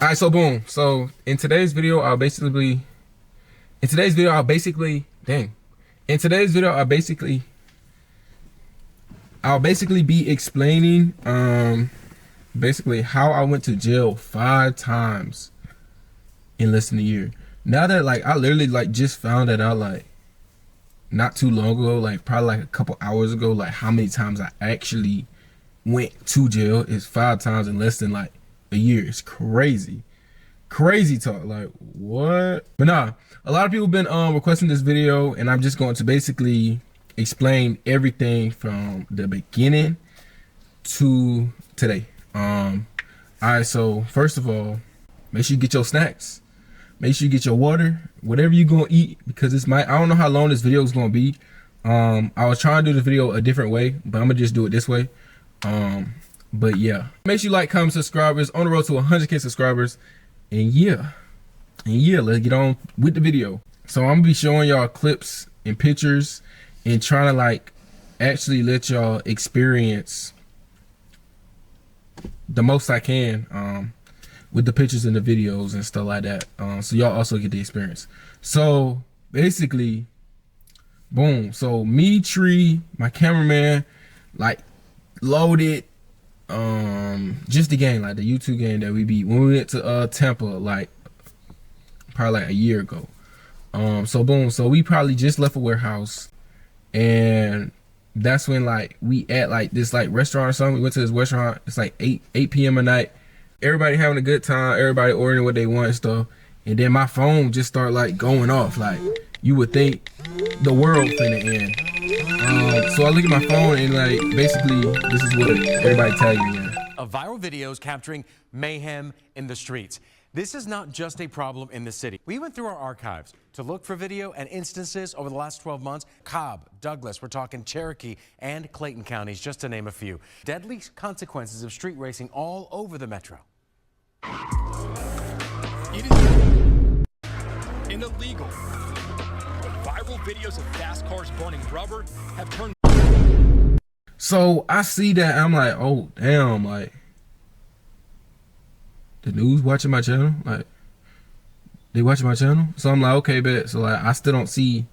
All right, so boom. So in today's video, I'll basically be explaining basically how I went to jail 5 times in less than a year. Now that like I literally like just found that out like not too long ago, like probably like a couple hours ago, like how many times I actually went to jail is 5 times in less than like a year. It's crazy talk, like what? But nah, a lot of people been requesting this video, and I'm just going to basically explain everything from the beginning to today. All right, so first of all, make sure you get your snacks, make sure you get your water, whatever you're gonna eat, because I don't know how long this video is gonna be. I was trying to do the video a different way, but I'm gonna just do it this way. But yeah, make sure you like, comment, subscribers on the road to 100K subscribers. And yeah, let's get on with the video. So I'm gonna be showing y'all clips and pictures and trying to like actually let y'all experience the most I can with the pictures and the videos and stuff like that, so y'all also get the experience. So basically, boom, so me, Tree, my cameraman, like loaded just the game, like the YouTube game that we beat when we went to Tampa, like probably like a year ago. So boom, so we probably just left a warehouse, and that's when like we at like this like restaurant or something. We went to this restaurant. It's like 8 p.m. at night. Everybody having a good time, everybody ordering what they want and stuff, and then my phone just started like going off. Like you would think the world finna end. So I look at my phone and like basically this is what everybody tagging me in. A viral videos capturing mayhem in the streets. This is not just a problem in the city. We went through our archives to look for video and instances over the last 12 months. Cobb, Douglas, we're talking Cherokee and Clayton counties, just to name a few. Deadly consequences of street racing all over the metro. It is illegal. But viral videos of fast cars burning rubber have turned. So I see that, I'm like, oh damn, like the news watching my channel, like they watching my channel. So I'm like, okay, bet. So like I still don't see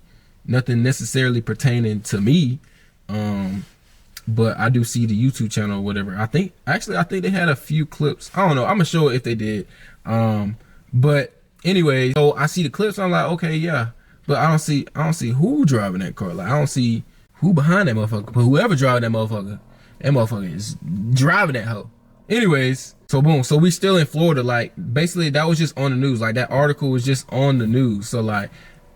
nothing necessarily pertaining to me, but I do see the YouTube channel or whatever. I think they had a few clips. I don't know, I'm gonna show it if they did. But anyway, so I see the clips, I'm like, okay, yeah, but I don't see who driving that car. Like I don't see who behind that motherfucker, but whoever driving that motherfucker is driving that hoe. Anyways, so boom, so we still in Florida. Like basically that was just on the news. Like that article was just on the news. So like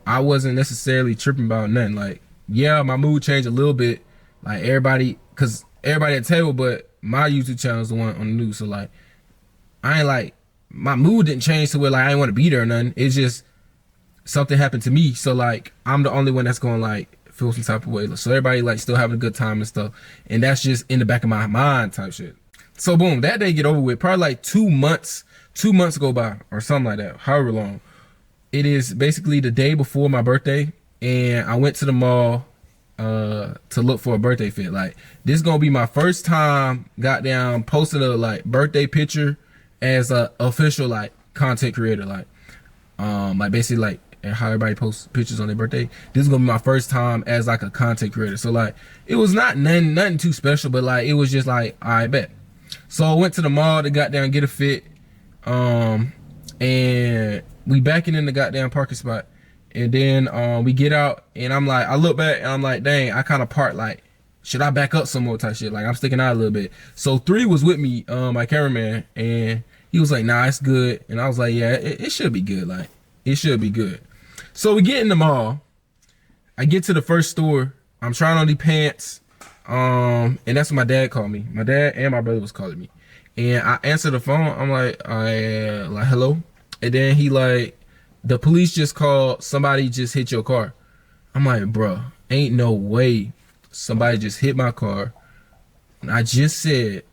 I wasn't necessarily tripping about nothing. Like yeah, my mood changed a little bit. Like everybody at the table, but my YouTube channel is the one on the news. So like I ain't like, my mood didn't change to where like I didn't want to be there or nothing. It's just something happened to me. So like I'm the only one that's going like feel some type of way. So everybody like still having a good time and stuff, and that's just in the back of my mind type shit. So boom, that day get over with. Probably like 2 months go by or something like that, however long. It is basically the day before my birthday, and I went to the mall to look for a birthday fit. Like this is gonna be my first time goddamn posting a like birthday picture as a official like content creator. Like basically like and how everybody posts pictures on their birthday. This is gonna be my first time as like a content creator. So like it was not nothing too special, but like it was just like, I bet. So I went to the mall to goddamn get a fit, and we backing in the goddamn parking spot, and then we get out, and I'm like, I look back and I'm like, dang, I kind of parked like, should I back up some more type shit? Like I'm sticking out a little bit. So 3 was with me, my cameraman, and he was like, nah, it's good. And I was like, yeah, it should be good. Like it should be good. So we get in the mall. I get to the first store. I'm trying on these pants. And that's when my dad called me. My dad and my brother was calling me. And I answered the phone. I'm like hello. And then he like, the police just called. Somebody just hit your car. I'm like, bro, ain't no way somebody just hit my car. And I just said,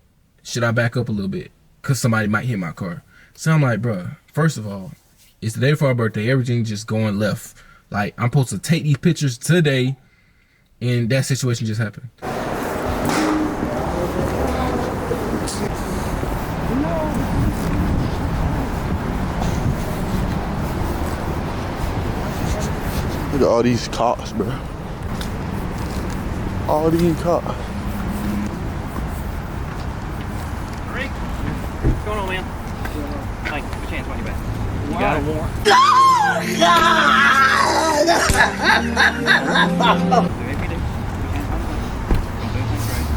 should I back up a little bit? Cause somebody might hit my car. So I'm like, bro, first of all, it's the day before our birthday. Everything just going left. Like I'm supposed to take these pictures today, and that situation just happened. Look at all these cops, bro. All these cops. Srtriq, what's going on, man? Hey, give me a chance on your back. You got a warrant? If you do, you can't find one. Don't do anything crazy.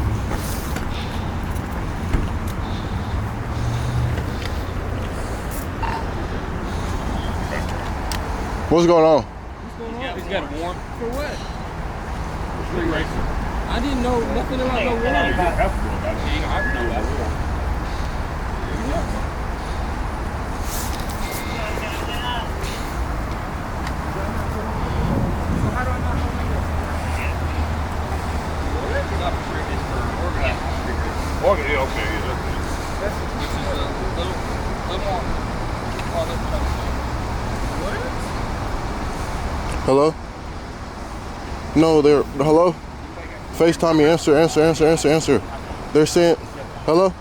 What's going on? He's got a warrant. For what? Street racing. I didn't know nothing about no warrant. I know that. Hello? No, they're, hello? FaceTime me, answer. They're saying, hello?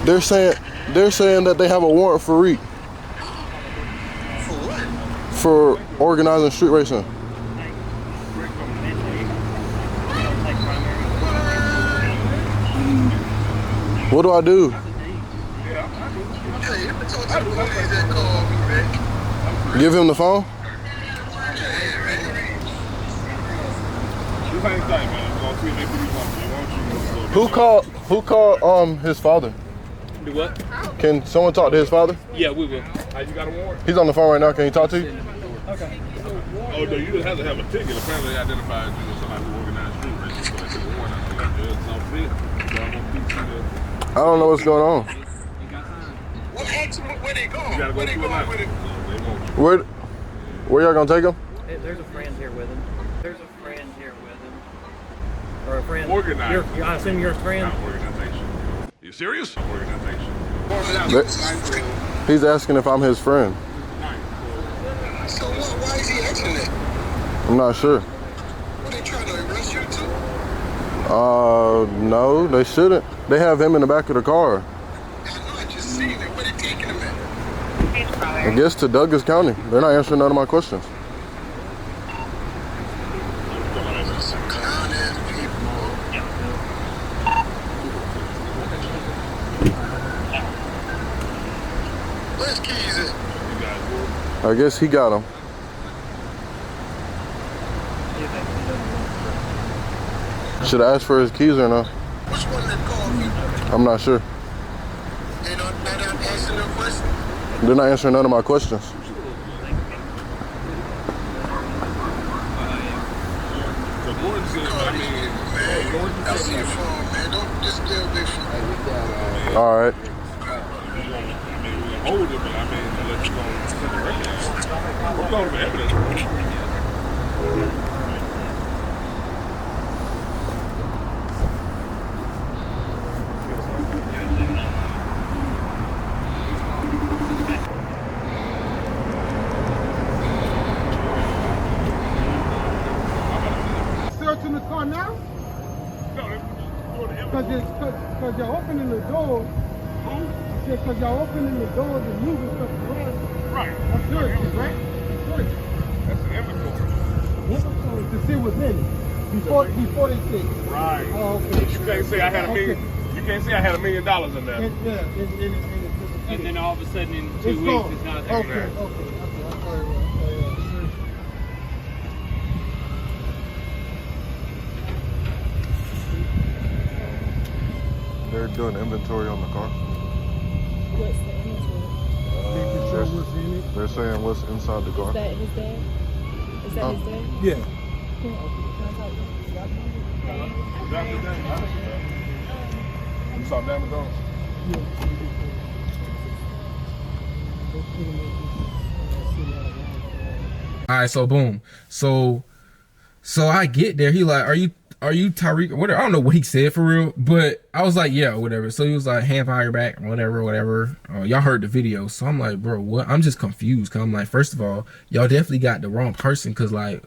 They're saying that they have a warrant for Reek. For what? For organizing street racing. What do I do? Give him the phone? Who called his father? Do what? Can someone talk to his father? Yeah, we will. You got a warrant? He's on the phone right now. Can he talk to you? Okay. Oh, no, you just have to have a ticket. Apparently, they identified you as somebody who organized street racing, so they took a warrant out of you. It's unfit. So I'm going to teach you I don't know what's going on. What happened? Where they going? You got to go Where they through going it. with it? They want you. Where y'all gonna take him? There's a friend here with him. Or a friend. Organized. I assume you're a friend. Not organization. You serious? Organization. He's asking if I'm his friend. So why is he asking that? I'm not sure. What, they trying to arrest you too? No, they shouldn't. They have him in the back of the car. I know, I just seen it. Where they taking him at? I guess to Douglas County. They're not answering none of my questions. Some clown ass people. Where's keys at? I guess he got them. Should I ask for his keys or no? Which one that called you? I'm not sure. They not answering no question? They're not answering none of my questions. I see your phone, man. Don't just stay away from me. All right. Hold it, but I mean, let you go and set the record. We're going for evidence. Searching the car now? Because you're opening the door. Because y'all opening the doors and moving stuff around. Right. That's searching, right? Searching. That's the inventory. Inventory to see what's in it. Before they say. Right. Oh, okay. You can't say I had $1 million. You can't say I had $1 million in there. And then all of a sudden in 2 it's weeks gone. it's not there. Okay. They're doing inventory on the car. What's the inventory? They're saying what's inside the car. Is that his dad? Is that his dad? Yeah. Can I talk to him? You saw damage on? All right, so boom. So I get there. He like, are you Srtriq or whatever? I don't know what he said for real, but I was like, yeah, whatever. So he was like, hand behind your back, whatever. Y'all heard the video. So I'm like, bro, what? I'm just confused. Cause I'm like, first of all, y'all definitely got the wrong person. Cause like,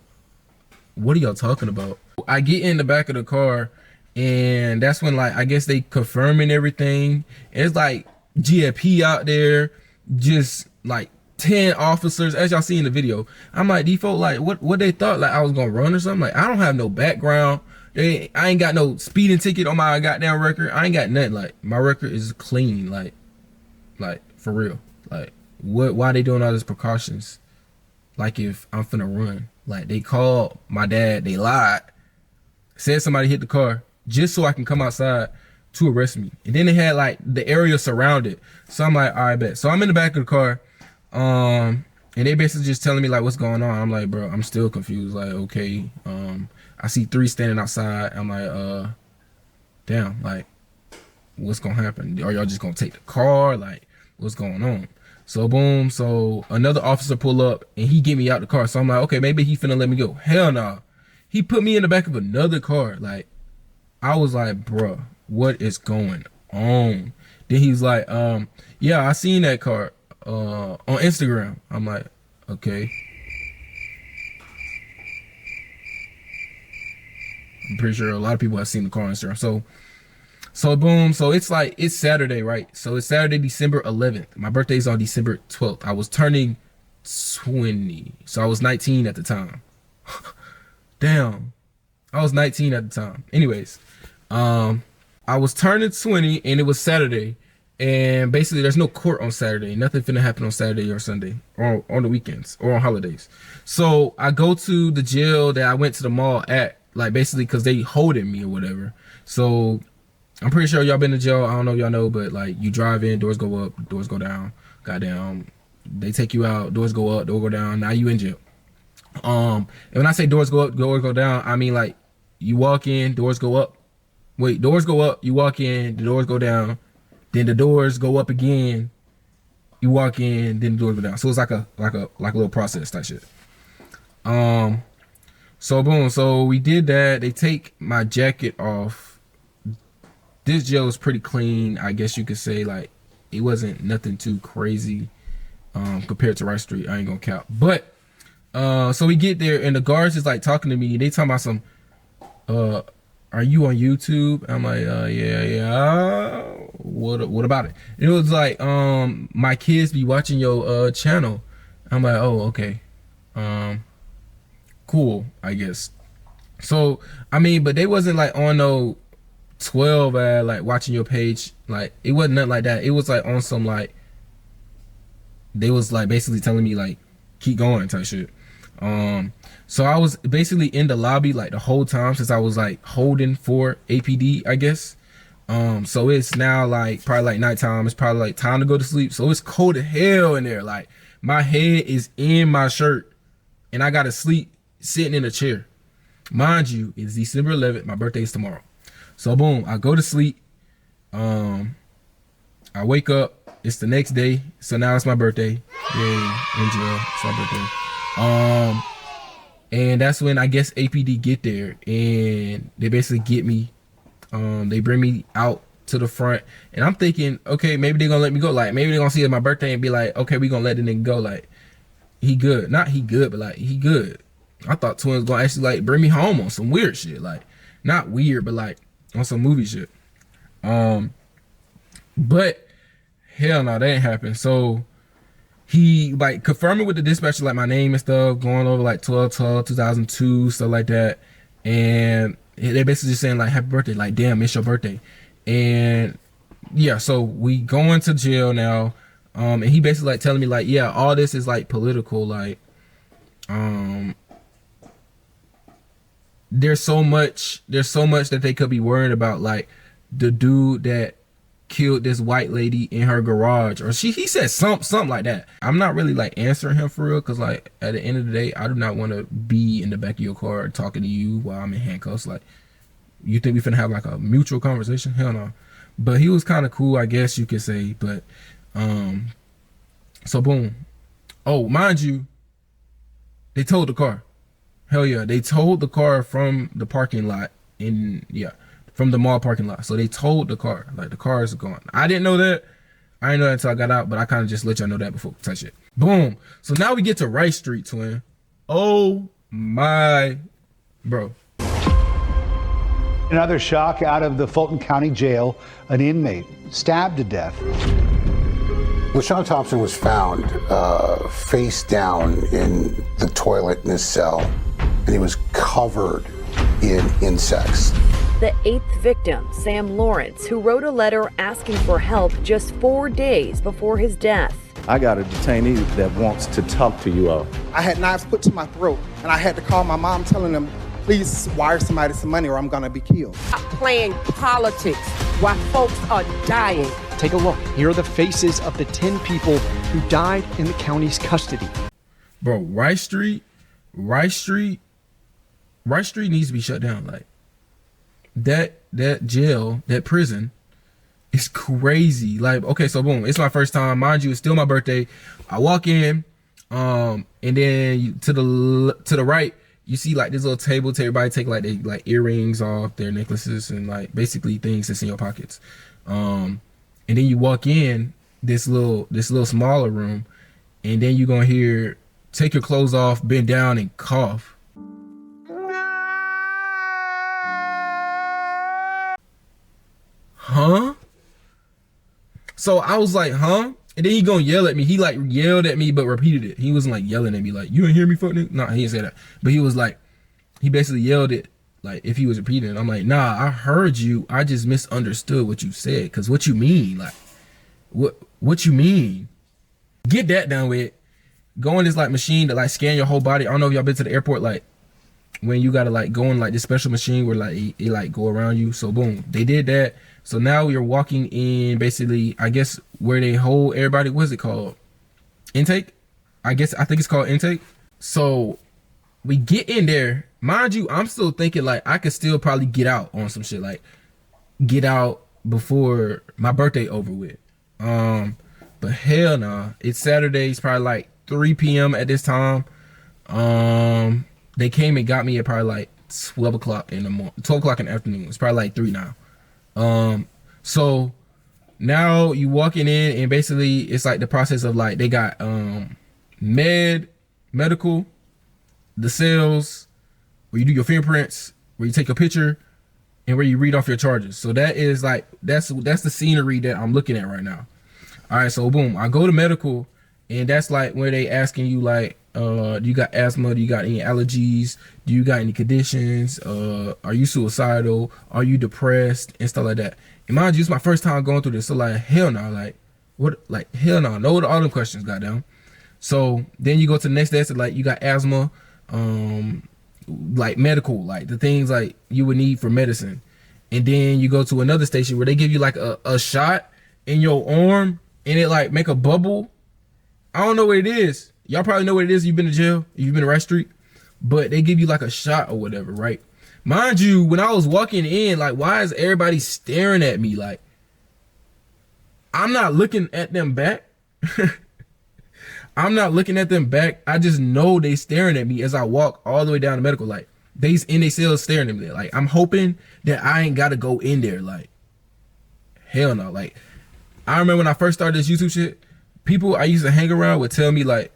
what are y'all talking about? I get in the back of the car and that's when like, I guess they confirming everything. And it's like GFP out there. just like 10 officers, as y'all see in the video. I'm like, these folk, like, what they thought, like I was gonna run or something? Like, I don't have no background. I ain't got no speeding ticket on my goddamn record. I ain't got nothing. Like, my record is clean. Like for real. Like, why they doing all these precautions? Like, if I'm finna run. Like, they called my dad, they lied, said somebody hit the car just so I can come outside to arrest me. And then they had like the area surrounded. So I'm like, all right, bet. So I'm in the back of the car. And they basically just telling me like what's going on. I'm like, bro, I'm still confused. Like, okay. I see 3 standing outside. I'm like, damn, like, what's gonna happen? Are y'all just gonna take the car? Like, what's going on? So boom, so another officer pull up and he get me out the car. So I'm like, okay, maybe he finna let me go. Hell no. He put me in the back of another car. Like, I was like, bruh, what is going on? Then he's like, yeah, I seen that car on Instagram. I'm like, okay. I'm pretty sure a lot of people have seen the car on Instagram. So boom, so it's like, it's Saturday, right? So it's Saturday, December 11th. My birthday's on December 12th. I was turning 20. So I was 19 at the time. Damn. I was 19 at the time. Anyways, I was turning 20 and it was Saturday. And basically there's no court on Saturday. Nothing finna happen on Saturday or Sunday or on the weekends or on holidays. So I go to the jail that I went to the mall at, like basically because they holding me or whatever. So I'm pretty sure y'all been to jail. I don't know if y'all know, but like you drive in, doors go up, doors go down. Goddamn, they take you out, doors go up, doors go down. Now you in jail. And when I say doors go up, doors go down, I mean like you walk in, doors go up. Wait, doors go up, you walk in, the doors go down. Then the doors go up again. You walk in, then the doors go down. So it's like a little process type shit. So boom, so we did that. They take my jacket off. This jail is pretty clean, I guess you could say. Like, it wasn't nothing too crazy compared to Rice Street. I ain't gonna count. But so we get there and the guards is like talking to me. They talking about some are you on YouTube? I'm like, yeah. What about it? It was like, my kids be watching your channel. I'm like, oh, okay. Cool, I guess. So, I mean, but they wasn't like on no 12 like watching your page. Like, it wasn't nothing like that. It was like on some like, they was like basically telling me like, keep going type shit. So I was basically in the lobby like the whole time since I was like holding for APD, I guess. So it's now like probably like nighttime. It's probably like time to go to sleep. So it's cold as hell in there. Like, my head is in my shirt and I gotta sleep sitting in a chair. Mind you, it's December 11th. My birthday is tomorrow. So boom, I go to sleep. I wake up. It's the next day. So now it's my birthday. Yay, in jail. It's my birthday. And that's when I guess APD get there and they basically get me. They bring me out to the front and I'm thinking, okay, maybe they're gonna let me go. Like, maybe they're gonna see it's my birthday and be like, okay, we gonna let the nigga go. Like, he good. Not he good, but like, he good. I thought Twins gonna actually like bring me home on some weird shit. Like, not weird, but like on some movie shit. But hell no, that ain't happen. So he like confirming with the dispatcher like my name and stuff, going over like 12/12/2002, stuff like that. And they basically just saying like happy birthday, like damn, it's your birthday. And yeah, so we going to jail now. And he basically like telling me like, yeah, all this is like political, like there's so much that they could be worried about, like the dude that killed this white lady in her garage, or he said something like that. I'm not really like answering him for real, because like at the end of the day, I do not want to be in the back of your car talking to you while I'm in handcuffs. Like, you think we finna have like a mutual conversation? Hell no. But he was kind of cool, I guess you could say. But so boom. Oh, mind you, they towed the car. Hell yeah, they towed the car from the parking lot from the mall parking lot. So they towed the car. Like, the car is gone. I didn't know that. I didn't know that until I got out, but I kind of just let y'all know that before touch it. Boom. So now we get to Rice Street, twin. Oh my, bro. Another shock out of the Fulton County Jail. An inmate stabbed to death. LaShawn Thompson was found face down in the toilet in his cell, and he was covered in insects. The 8th victim, Sam Lawrence, who wrote a letter asking for help just 4 days before his death. I got a detainee that wants to talk to you all. I had knives put to my throat, and I had to call my mom telling them, please wire somebody some money or I'm gonna be killed. Playing politics while folks are dying. Take a look. Here are the faces of the 10 people who died in the county's custody. Bro, Rice Street needs to be shut down. Like that jail, that prison is crazy. Like, okay, so boom, it's my first time. Mind you, it's still my birthday. I walk in, and then to the right, you see like this little table to everybody take like they like earrings off, their necklaces, and like basically things that's in your pockets. And then you walk in this little smaller room, and then you're gonna hear take your clothes off, bend down, and cough. Huh? So I was like, huh? And then he gonna yell at me. He like yelled at me, but repeated it. He wasn't like yelling at me like, you didn't hear me, fuck nigga? Nah, he didn't say that. But he was like, he basically yelled it like if he was repeating it. I'm like, nah, I heard you. I just misunderstood what you said. Cause what you mean? Like, what you mean? Get that done with. Go in this like machine that like scan your whole body. I don't know if y'all been to the airport, like when you gotta like go in like this special machine where like it like go around you. So boom, they did that. So now you're walking in basically, I guess where they hold everybody. What's it called? Intake? I think it's called intake. So we get in there. Mind you, I'm still thinking like I could still probably get out on some shit, like get out before my birthday over with. But hell nah. It's Saturday. It's probably like 3 p.m. at this time. They came and got me at probably like 12 o'clock in the morning, 12 o'clock in the afternoon. It's probably like 3 now. So now you walking in and basically it's like the process of like they got medical, the cells where you do your fingerprints, where you take a picture, and where you read off your charges. So that is like that's the scenery that I'm looking at right now. All right, so boom, I go to medical, and that's like where they asking you like, do you got asthma? Do you got any allergies? Do you got any conditions? Are you suicidal? Are you depressed? And stuff like that. And mind you, it's my first time going through this. So like, hell no, like what? Like hell no, know all them questions, goddamn. So then you go to the next desk, like you got asthma, like medical, like the things like you would need for medicine. And then you go to another station where they give you like a shot in your arm, and it like make a bubble. I don't know what it is. Y'all probably know what it is. You've been to jail. You've been to Rice Street. But they give you like a shot or whatever, right? Mind you, when I was walking in, like, why is everybody staring at me? Like, I'm not looking at them back. I'm not looking at them back. I just know they staring at me as I walk all the way down to medical. Like, they's in their cells staring at me. Like, I'm hoping that I ain't got to go in there. Like, hell no. Like, I remember when I first started this YouTube shit, people I used to hang around would tell me, like,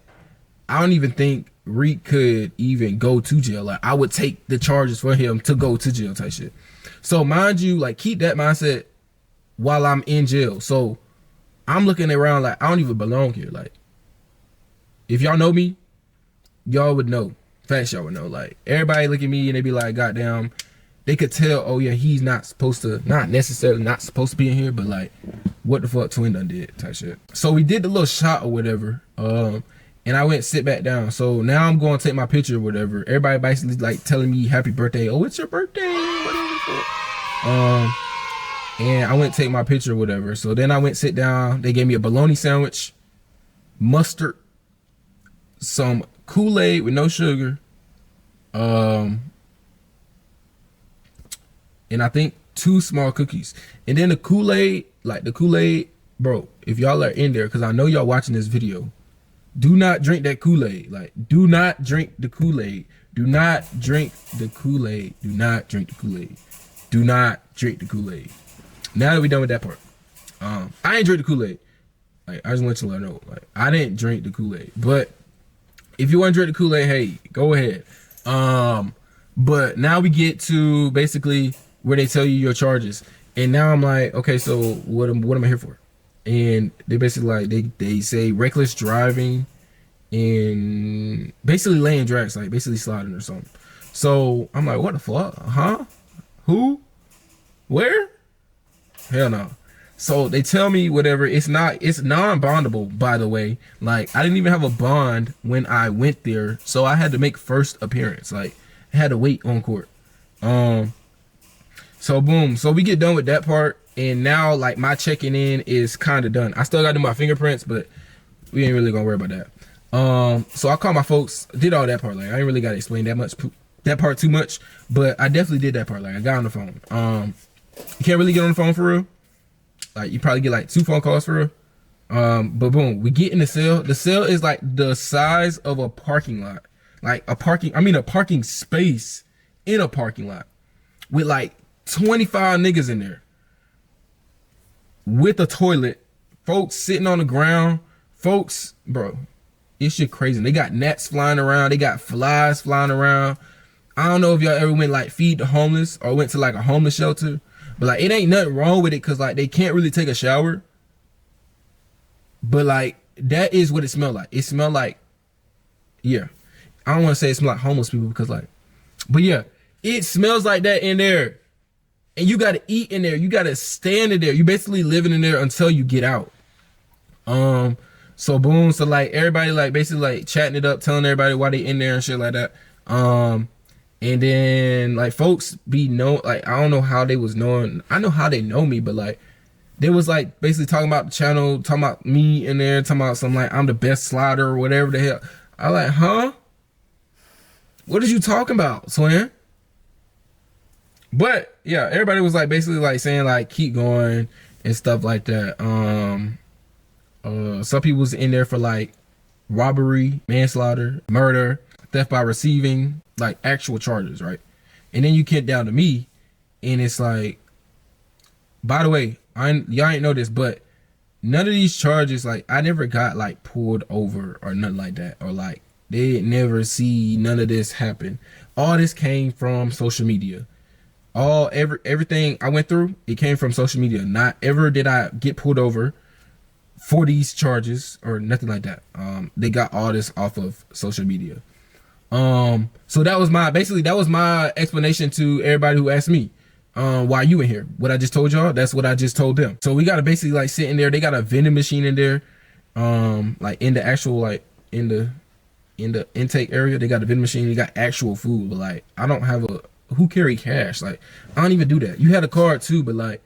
I don't even think Reek could even go to jail. Like, I would take the charges for him to go to jail type shit. So mind you, like, keep that mindset while I'm in jail. So I'm looking around like I don't even belong here. Like, if y'all know me, y'all would know. Facts, y'all would know. Like, everybody look at me and they be like, goddamn, they could tell, oh yeah, he's not supposed to, not necessarily not supposed to be in here, but like, what the fuck Twin done did type shit. So we did the little shot or whatever. And I went sit back down. So now I'm going to take my picture or whatever. Everybody basically like telling me happy birthday. Oh, it's your birthday. And I went to take my picture or whatever. So then I went sit down. They gave me a bologna sandwich, mustard, some Kool-Aid with no sugar, and I think 2 small cookies. And then the Kool-Aid, bro, if y'all are in there, because I know y'all watching this video, do not drink that Kool-Aid. Like, do not drink the Kool-Aid. Do not drink the Kool-Aid. Do not drink the Kool-Aid. Do not drink the Kool-Aid. Now that we done with that part, I ain't drink the Kool-Aid. Like, I just want you to know, like, I didn't drink the Kool-Aid. But if you want to drink the Kool-Aid, hey, go ahead. But now we get to basically where they tell you your charges. And now I'm like, okay, so what am I here for? and they basically like they say reckless driving and basically laying drags, like basically sliding or something. So I'm like, what the fuck? Huh? Who? Where? Hell no. So they tell me whatever. It's non-bondable, by the way. Like, I didn't even have a bond when I went there, so I had to make first appearance. Like, I had to wait on court. So boom. So we get done with that part, and now like my checking in is kind of done. I still got to do my fingerprints, but we ain't really gonna worry about that. So I called my folks, did all that part. Like, I ain't really got to explain that part too much, but I definitely did that part. Like, I got on the phone. You can't really get on the phone for real. Like, you probably get like 2 phone calls for real. But boom, we get in the cell. The cell is like the size of a parking lot. Like a parking space in a parking lot with like 25 niggas in there with a toilet, folks sitting on the ground, folks, bro, it's shit crazy. They got gnats flying around, they got flies flying around. I don't know if y'all ever went like feed the homeless or went to like a homeless shelter, but like it ain't nothing wrong with it because like they can't really take a shower. But like that is what it smelled like. It smelled like, yeah, I don't want to say it smelled like homeless people because like, but yeah, it smells like that in there. And you got to eat in there. You got to stand in there. You basically living in there until you get out. So boom. So like everybody like basically like chatting it up, telling everybody why they in there and shit like that. And then like folks be like, I don't know how they was knowing. I know how they know me, but like they was like basically talking about the channel, talking about me in there, talking about some like I'm the best slider or whatever the hell. I like, huh? What are you talking about, Swin? But yeah, everybody was like basically like saying like keep going and stuff like that. Some people was in there for like robbery, manslaughter, murder, theft by receiving, like actual charges, right? And then you get down to me, and it's like, by the way, y'all ain't know this, but none of these charges, like I never got like pulled over or nothing like that, or like they never see none of this happen. All this came from social media. Everything I went through, it came from social media. Not ever did I get pulled over for these charges or nothing like that. They got all this off of social media. So that was my explanation to everybody who asked me why you in here. What I just told y'all, that's what I just told them. So we gotta basically like sit in there. They got a vending machine in there, like in the actual like in the intake area. They got a vending machine. They got actual food, but like I don't have who carry cash? Like, I don't even do that. You had a card too, but like,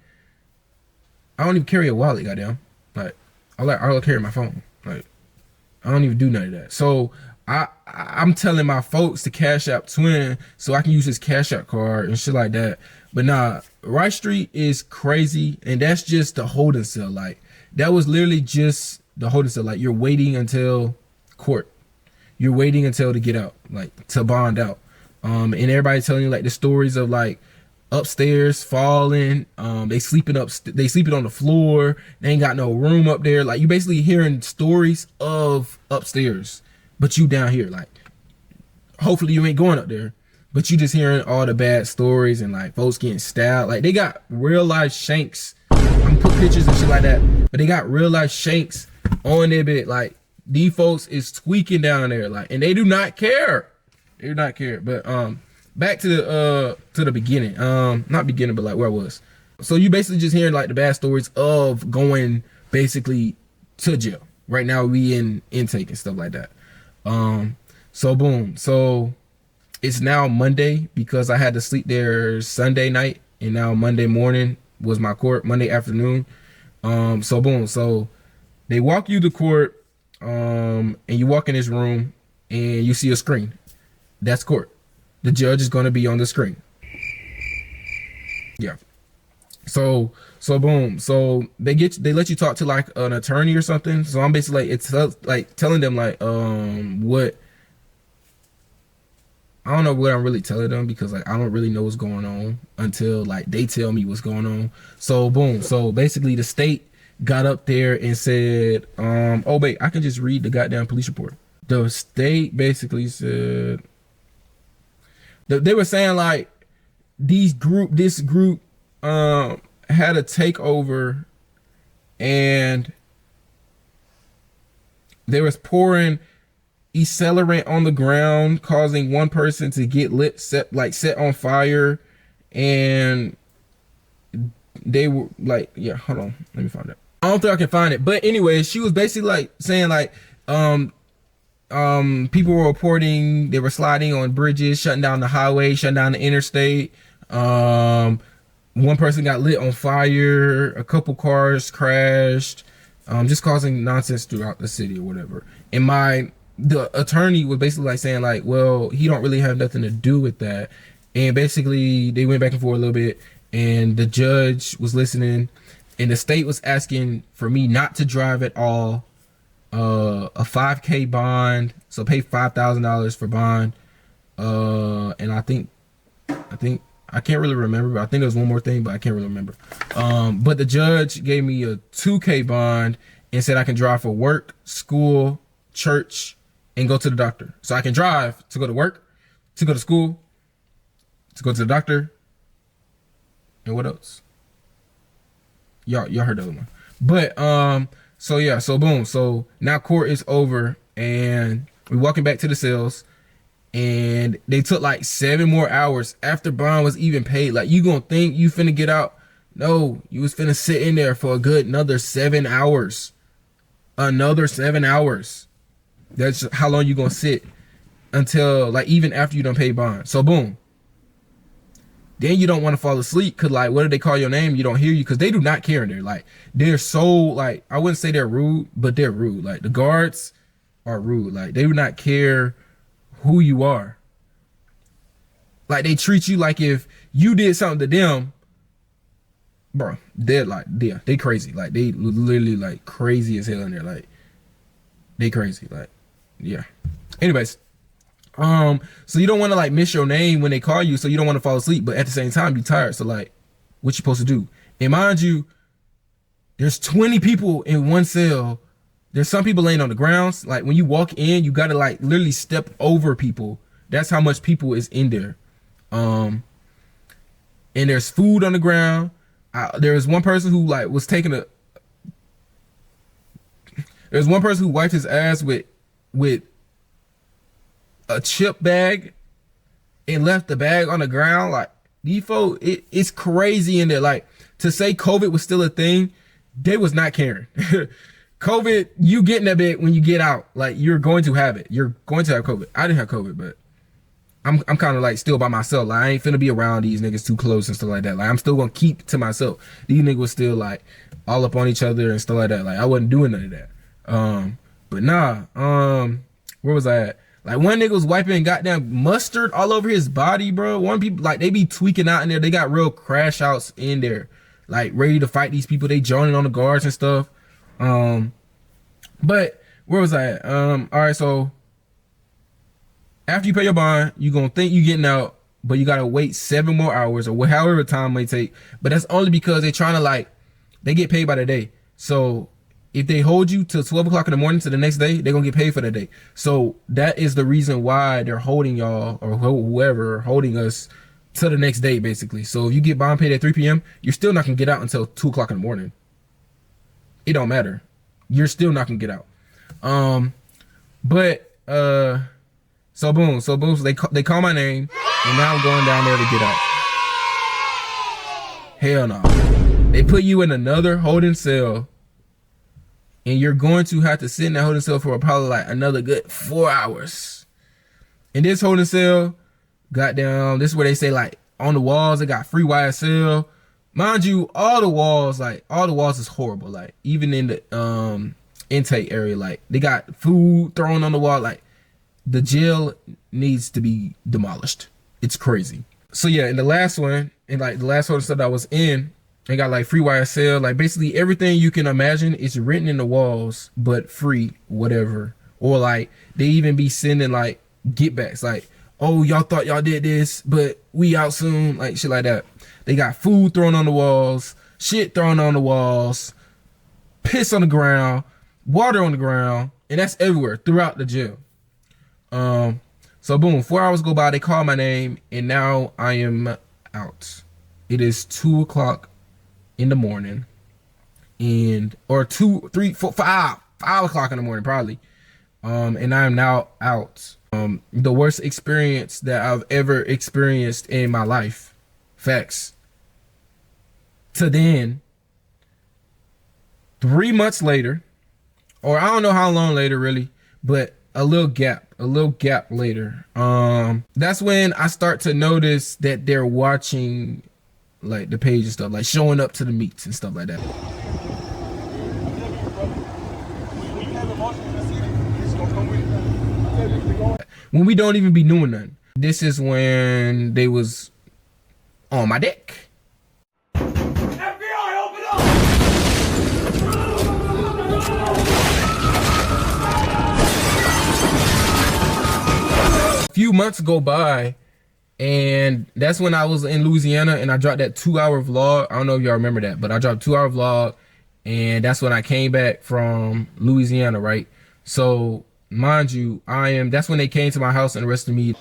I don't even carry a wallet, goddamn. Like, I'll carry my phone. Like, I don't even do none of that. So I'm telling my folks to cash out Twin so I can use his cash out card and shit like that. But nah, Rice Street is crazy, and that's just the holding cell. Like, that was literally just the holding cell. Like, you're waiting until court. You're waiting until to get out, like to bond out. And everybody telling you like the stories of like upstairs falling, they sleeping on the floor, they ain't got no room up there. Like you basically hearing stories of upstairs, but you down here. Like hopefully you ain't going up there, but you just hearing all the bad stories and like folks getting stabbed. Like they got real life shanks. I'm gonna put pictures and shit like that, but they got real life shanks on their bed. Like these folks is tweaking down there, like, and they do not care. They do not care. But back to the beginning. Not beginning, but like where I was. So you basically just hearing like the bad stories of going basically to jail. Right now we in intake and stuff like that. So boom. So it's now Monday because I had to sleep there Sunday night, and now Monday morning was my court, Monday afternoon. So boom. So they walk you to court, and you walk in this room and you see a screen. That's court. The judge is going to be on the screen. Yeah. So boom. So they let you talk to like an attorney or something. So I'm basically like, it's like telling them like what, I don't know what I'm really telling them because like I don't really know what's going on until like they tell me what's going on. So boom. So basically the state got up there and said, oh wait, I can just read the goddamn police report. The state basically said, they were saying like this group had a takeover and they was pouring accelerant on the ground, causing one person to get set on fire, and they were like, yeah, hold on, let me find it. I don't think I can find it, but anyway, she was basically like saying like, people were reporting they were sliding on bridges, shutting down the highway, shutting down the interstate. One person got lit on fire, a couple cars crashed, just causing nonsense throughout the city or whatever. And the attorney was basically like saying like, well, he don't really have nothing to do with that. And basically they went back and forth a little bit, and the judge was listening, and the state was asking for me not to drive at all, a $5,000 bond, so pay $5,000 for bond, and I think I can't really remember, but I think there was one more thing, but I can't really remember. But the judge gave me a $2,000 bond and said I can drive for work, school, church, and go to the doctor. So I can drive to go to work, to go to school, to go to the doctor, and what else? Y'all heard the other one. But so yeah, so boom. So now court is over, and we're walking back to the cells, and they took like 7 more hours after bond was even paid. Like, you gonna think you finna get out? No, you was finna sit in there for a good another 7 hours. Another 7 hours. That's how long you gonna sit until, like, even after you done pay bond. So boom. Then you don't want to fall asleep, because like, what if they call your name, you don't hear you, because they do not care in there. Like, they're so, like, I wouldn't say they're rude, but they're rude. Like, the guards are rude. Like, they do not care who you are. Like, they treat you like if you did something to them, bro, they're like, yeah, they crazy. Like, they literally like crazy as hell in there. Like, they crazy. Like, yeah. Anyways, so you don't want to like miss your name when they call you, so you don't want to fall asleep, but at the same time you're tired. So like, what you supposed to do? And mind you, there's 20 people in one cell. There's some people laying on the ground. Like, when you walk in, you gotta like literally step over people. That's how much people is in there. And there's food on the ground. There was one person who like was taking there's one person who wiped his ass with a chip bag and left the bag on the ground. Like, default, it's crazy in there. Like, to say COVID was still a thing, they was not caring. COVID, you get in that bed when you get out. Like, you're going to have it. You're going to have COVID. I didn't have COVID, but I'm kind of like still by myself. Like, I ain't finna be around these niggas too close and stuff like that. Like, I'm still gonna keep to myself. These niggas was still like all up on each other and stuff like that. Like, I wasn't doing none of that. But nah, where was I at? Like, one nigga was wiping goddamn mustard all over his body, bro. One people, like, they be tweaking out in there. They got real crash outs in there, like, ready to fight these people. They joining on the guards and stuff. But where was I at? All right, so after you pay your bond, you gonna think you getting out, but you gotta wait 7 more hours or however time it may take. But that's only because they trying to, like, they get paid by the day. So if they hold you till 12 o'clock in the morning to the next day, they're gonna get paid for the day. So that is the reason why they're holding y'all, or whoever holding us, to the next day, basically. So if you get bond paid at 3 p.m., you're still not gonna get out until 2 o'clock in the morning. It don't matter. You're still not gonna get out. So boom, so they call my name, and now I'm going down there to get out. Hell no. They put you in another holding cell, and you're going to have to sit in that holding cell for probably like another good 4 hours. In this holding cell, goddamn, this is where they say, like, on the walls, they got free YSL. Mind you, all the walls is horrible. Like, even in the intake area, like, they got food thrown on the wall. Like, the jail needs to be demolished. It's crazy. So yeah, in the last one, in like the last holding cell that I was in, they got like free YSL, like basically everything you can imagine is written in the walls, but free, whatever. Or like, they even be sending like get backs, like, oh, y'all thought y'all did this, but we out soon, like shit like that. They got food thrown on the walls, shit thrown on the walls, piss on the ground, water on the ground, and that's everywhere throughout the jail. So boom, 4 hours go by, they call my name, and now I am out. It is 2 o'clock in the morning, and or 2, 3, 4, 5 o'clock in the morning probably. And I am now out. The worst experience that I've ever experienced in my life. Facts. To then, 3 months later, or I don't know how long later really, but a little gap later. That's when I start to notice that they're watching like the page and stuff, like showing up to the meets and stuff like that. When we don't even be doing nothing. This is when they was on my dick. Few months go by, and that's when I was in Louisiana and I dropped that 2-hour vlog. I don't know if y'all remember that, but I dropped a 2-hour vlog, and that's when I came back from Louisiana, right? So mind you, that's when they came to my house and arrested me.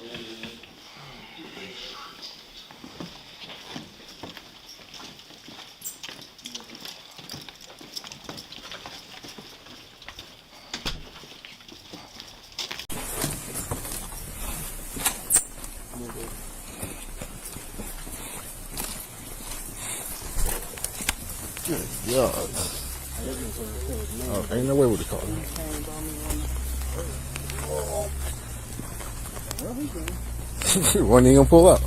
Yeah. Oh, ain't no way with the car. When he gonna pull up?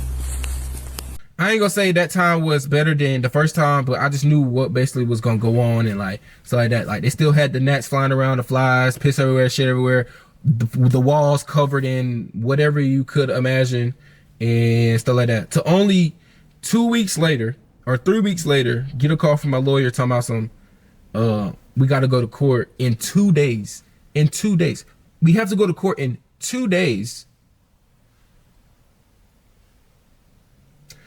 I ain't gonna say that time was better than the first time, but I just knew what basically was gonna go on and like stuff like that. Like they still had the gnats flying around, the flies, piss everywhere, shit everywhere, the walls covered in whatever you could imagine and stuff like that. To only 2 weeks later or 3 weeks later, get a call from my lawyer talking about some, we got to go to court in 2 days. In 2 days, we have to go to court in 2 days.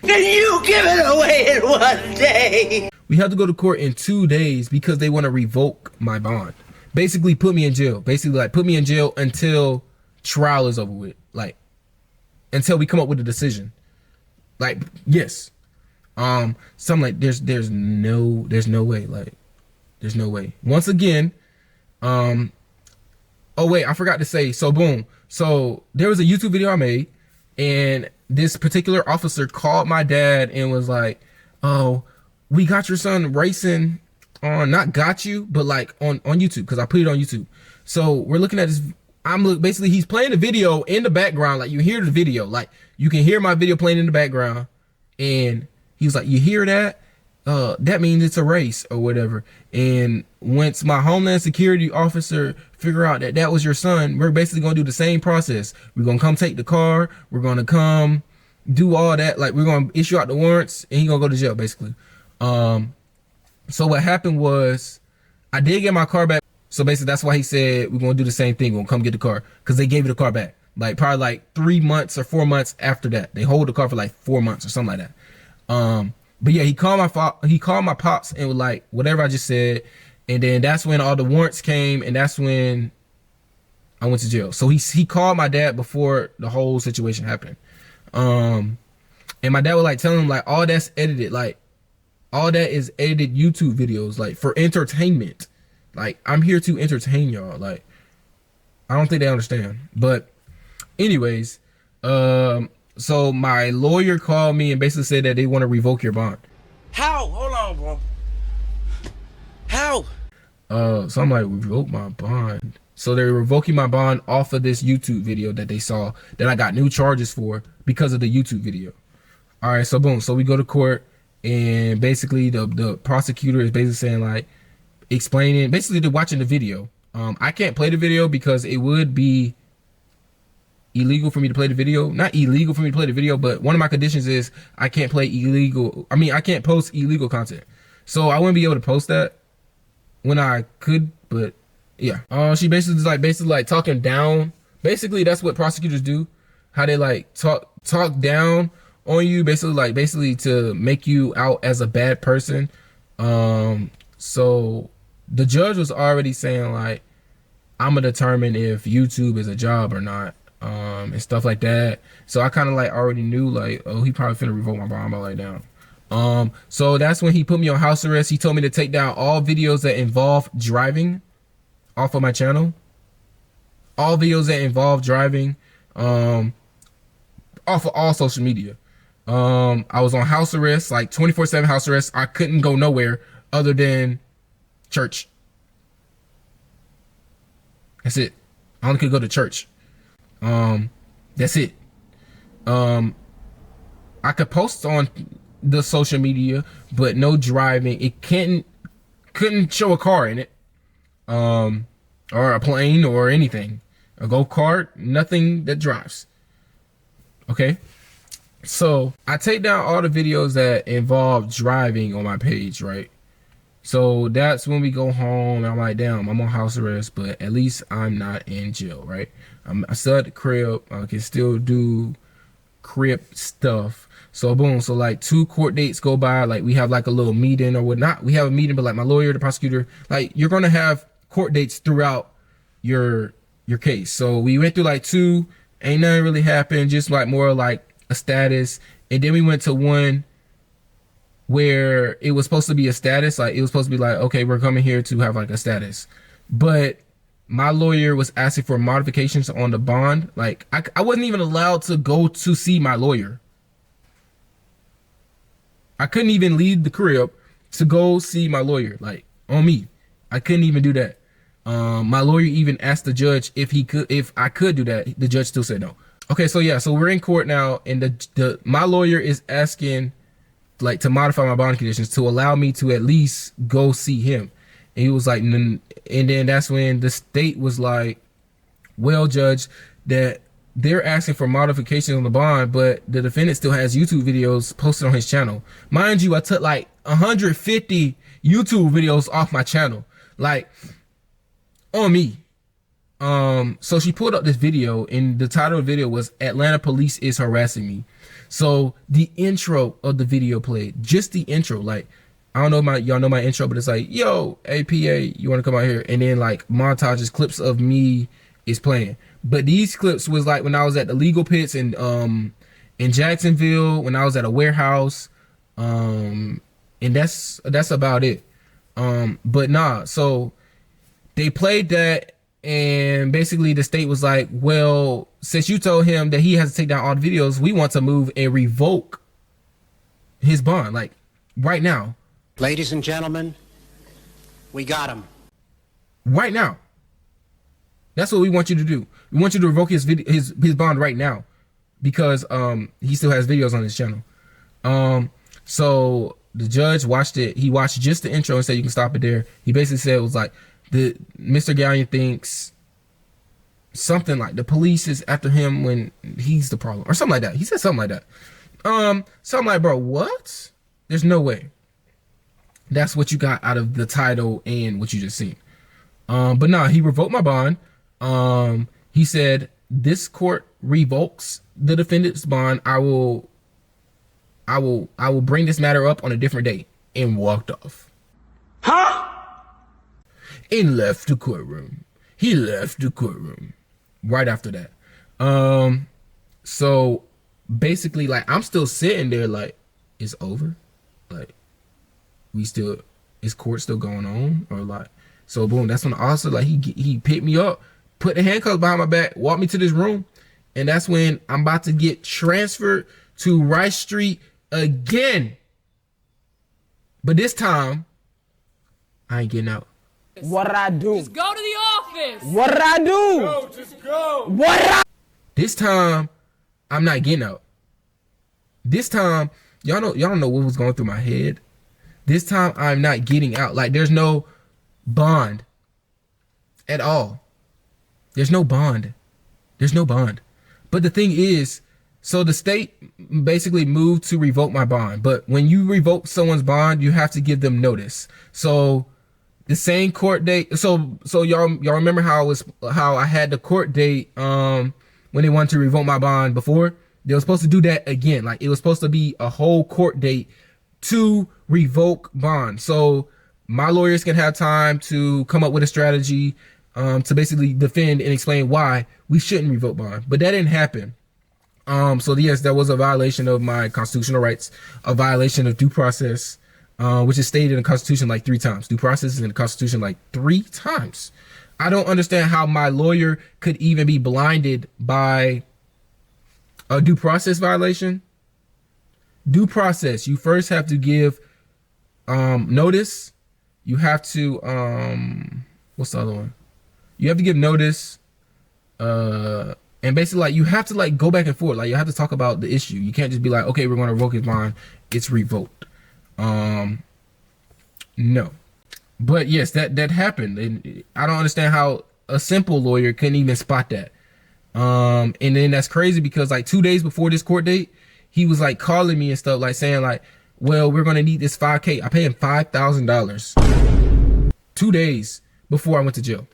Can you give it away in 1 day? We have to go to court in 2 days because they want to revoke my bond. Basically put me in jail. Basically like put me in jail until trial is over with. Like until we come up with a decision. Like, yes. So I'm like, there's no way. Like, there's no way. Once again, oh wait, I forgot to say, so boom. So there was a YouTube video I made, and this particular officer called my dad and was like, oh, we got your son racing on, not got you, but like on YouTube, because I put it on YouTube. So we're looking at this, basically he's playing the video in the background, like you hear the video, like you can hear my video playing in the background, and he was like, you hear that? That means it's a race or whatever. And once my Homeland Security officer figure out that that was your son, we're basically going to do the same process. We're going to come take the car. We're going to come do all that. Like, we're going to issue out the warrants, and he's going to go to jail, basically. So what happened was I did get my car back. So basically that's why he said we're going to do the same thing. We're going to come get the car, because they gave me the car back. Like probably like 3 months or 4 months after that. They hold the car for like 4 months or something like that. But yeah, he called my pops and was like, whatever I just said. And then that's when all the warrants came, and that's when I went to jail. So he called my dad before the whole situation happened. And my dad was like telling him like, all that's edited, like all that is edited YouTube videos, like for entertainment. Like, I'm here to entertain y'all. Like, I don't think they understand. But anyways, so my lawyer called me and basically said that they want to revoke your bond. How? Hold on, bro. How? So I'm like, revoke my bond. So they're revoking my bond off of this YouTube video that they saw that I got new charges for because of the YouTube video. All right, so boom. So we go to court, and basically the prosecutor is basically saying like, explaining, basically they're watching the video. I can't play the video because it would be illegal for me to play the video. Not illegal for me to play the video, but one of my conditions is I can't play illegal. I mean, I can't post illegal content. So I wouldn't be able to post that when I could, but yeah. She basically like talking down. Basically, that's what prosecutors do. How they like talk down on you, basically to make you out as a bad person. So the judge was already saying like, I'm gonna determine if YouTube is a job or not. And stuff like that. So I kind of like already knew like, oh, he probably finna revoke my bond by like down. So that's when he put me on house arrest. He told me to take down all videos that involve driving off of my channel. All videos that involve driving, off of all social media. I was on house arrest, like 24/7 house arrest. I couldn't go nowhere other than church. That's it. I only could go to church. That's it. I could post on the social media, but no driving. It couldn't show a car in it, or a plane or anything, a go-kart, nothing that drives. Okay, so I take down all the videos that involve driving on my page, right? So that's when we go home. I'm like, damn, I'm on house arrest, but at least I'm not in jail, right? I'm still at the crib. I can still do crib stuff. So boom, so like 2 court dates go by, like we have like a little meeting or whatnot. We have a meeting, but like my lawyer, the prosecutor, like you're gonna have court dates throughout your case. So we went through like 2, ain't nothing really happened, just like more like a status. And then we went to one where it was supposed to be a status, like it was supposed to be like, okay, we're coming here to have like a status. But my lawyer was asking for modifications on the bond. Like I wasn't even allowed to go to see my lawyer. I couldn't even leave the crib to go see my lawyer, like on me. I couldn't even do that. My lawyer even asked the judge if I could do that. The judge still said no. Okay, so yeah, so we're in court now, and my lawyer is asking like to modify my bond conditions to allow me to at least go see him. And he was like, and then that's when the state was like, well, judge, that they're asking for modifications on the bond, but the defendant still has YouTube videos posted on his channel. Mind you, I took like 150 YouTube videos off my channel, like on me. So she pulled up this video, and the title of the video was "Atlanta Police is Harassing Me." So the intro of the video played, just the intro. Like, I don't know y'all know my intro, but it's like, yo, APA, you want to come out here? And then like montages, clips of me is playing. But these clips was like when I was at the legal pits in Jacksonville, when I was at a warehouse, and that's about it. But nah, so they played that, and basically the state was like, well, since you told him that he has to take down all the videos, we want to move and revoke his bond, like right now. Ladies and gentlemen, we got him. Right now. That's what we want you to do. We want you to revoke his bond right now, because he still has videos on his channel. So the judge watched it. He watched just the intro and said you can stop it there. He basically said it was like Mr. Gallion thinks something like the police is after him when he's the problem, or something like that. He said something like that. So I'm like, bro, what? There's no way. That's what you got out of the title and what you just seen. But nah, he revoked my bond. He said, this court revokes the defendant's bond. I will bring this matter up on a different day, and walked off. Huh? And left the courtroom. He left the courtroom right after that. So basically, like, I'm still sitting there like, it's over? Like, is court still going on? Or like, so boom, that's when the officer, like, he picked me up, put the handcuffs behind my back, walked me to this room, and that's when I'm about to get transferred to Rice Street again. But this time, I ain't getting out. What did I do? Just go to the office. What did I do? Go, just go. What did I? This time, I'm not getting out. This time, y'all don't know what was going through my head. This time, I'm not getting out. Like, there's no bond at all. There's no bond. There's no bond. But the thing is, so the state basically moved to revoke my bond. But when you revoke someone's bond, you have to give them notice. So the same court date. So y'all remember how I had the court date when they wanted to revoke my bond before? They were supposed to do that again. Like, it was supposed to be a whole court date to revoke bond. So my lawyers can have time to come up with a strategy to basically defend and explain why we shouldn't revoke bond. But that didn't happen. So yes, that was a violation of my constitutional rights, a violation of due process, which is stated in the Constitution like 3 times. Due process is in the Constitution like 3 times. I don't understand how my lawyer could even be blinded by a due process violation. Due process, you first have to give notice. You have to what's the other one? You have to give notice, and basically like you have to like go back and forth. Like you have to talk about the issue. You can't just be like, okay, we're going to revoke his bond. It's revoked. No. But yes, that happened, and I don't understand how a simple lawyer couldn't even spot that. And then that's crazy because like 2 days before this court date, he was like calling me and stuff, like saying like, well, we're gonna need this $5,000. I paid him $5,000 2 days before I went to jail.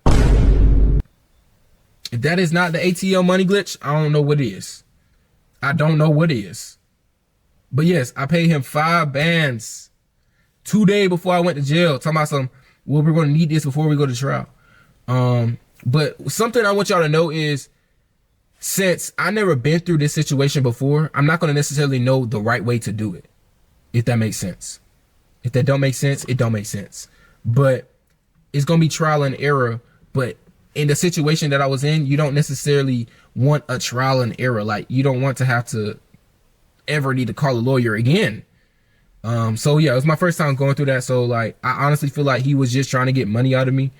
If that is not the ATL money glitch, I don't know what is. I don't know what is. But yes, I paid him 5 bands 2 days before I went to jail, talking about some, well, we're going to need this before we go to trial. But something I want y'all to know is, since I never been through this situation before, I'm not going to necessarily know the right way to do it, if that makes sense. If that don't make sense, it don't make sense. But it's going to be trial and error. But in the situation that I was in, you don't necessarily want a trial and error. Like, you don't want to have to ever need to call a lawyer again. So yeah, it was my first time going through that. So like, I honestly feel like he was just trying to get money out of me.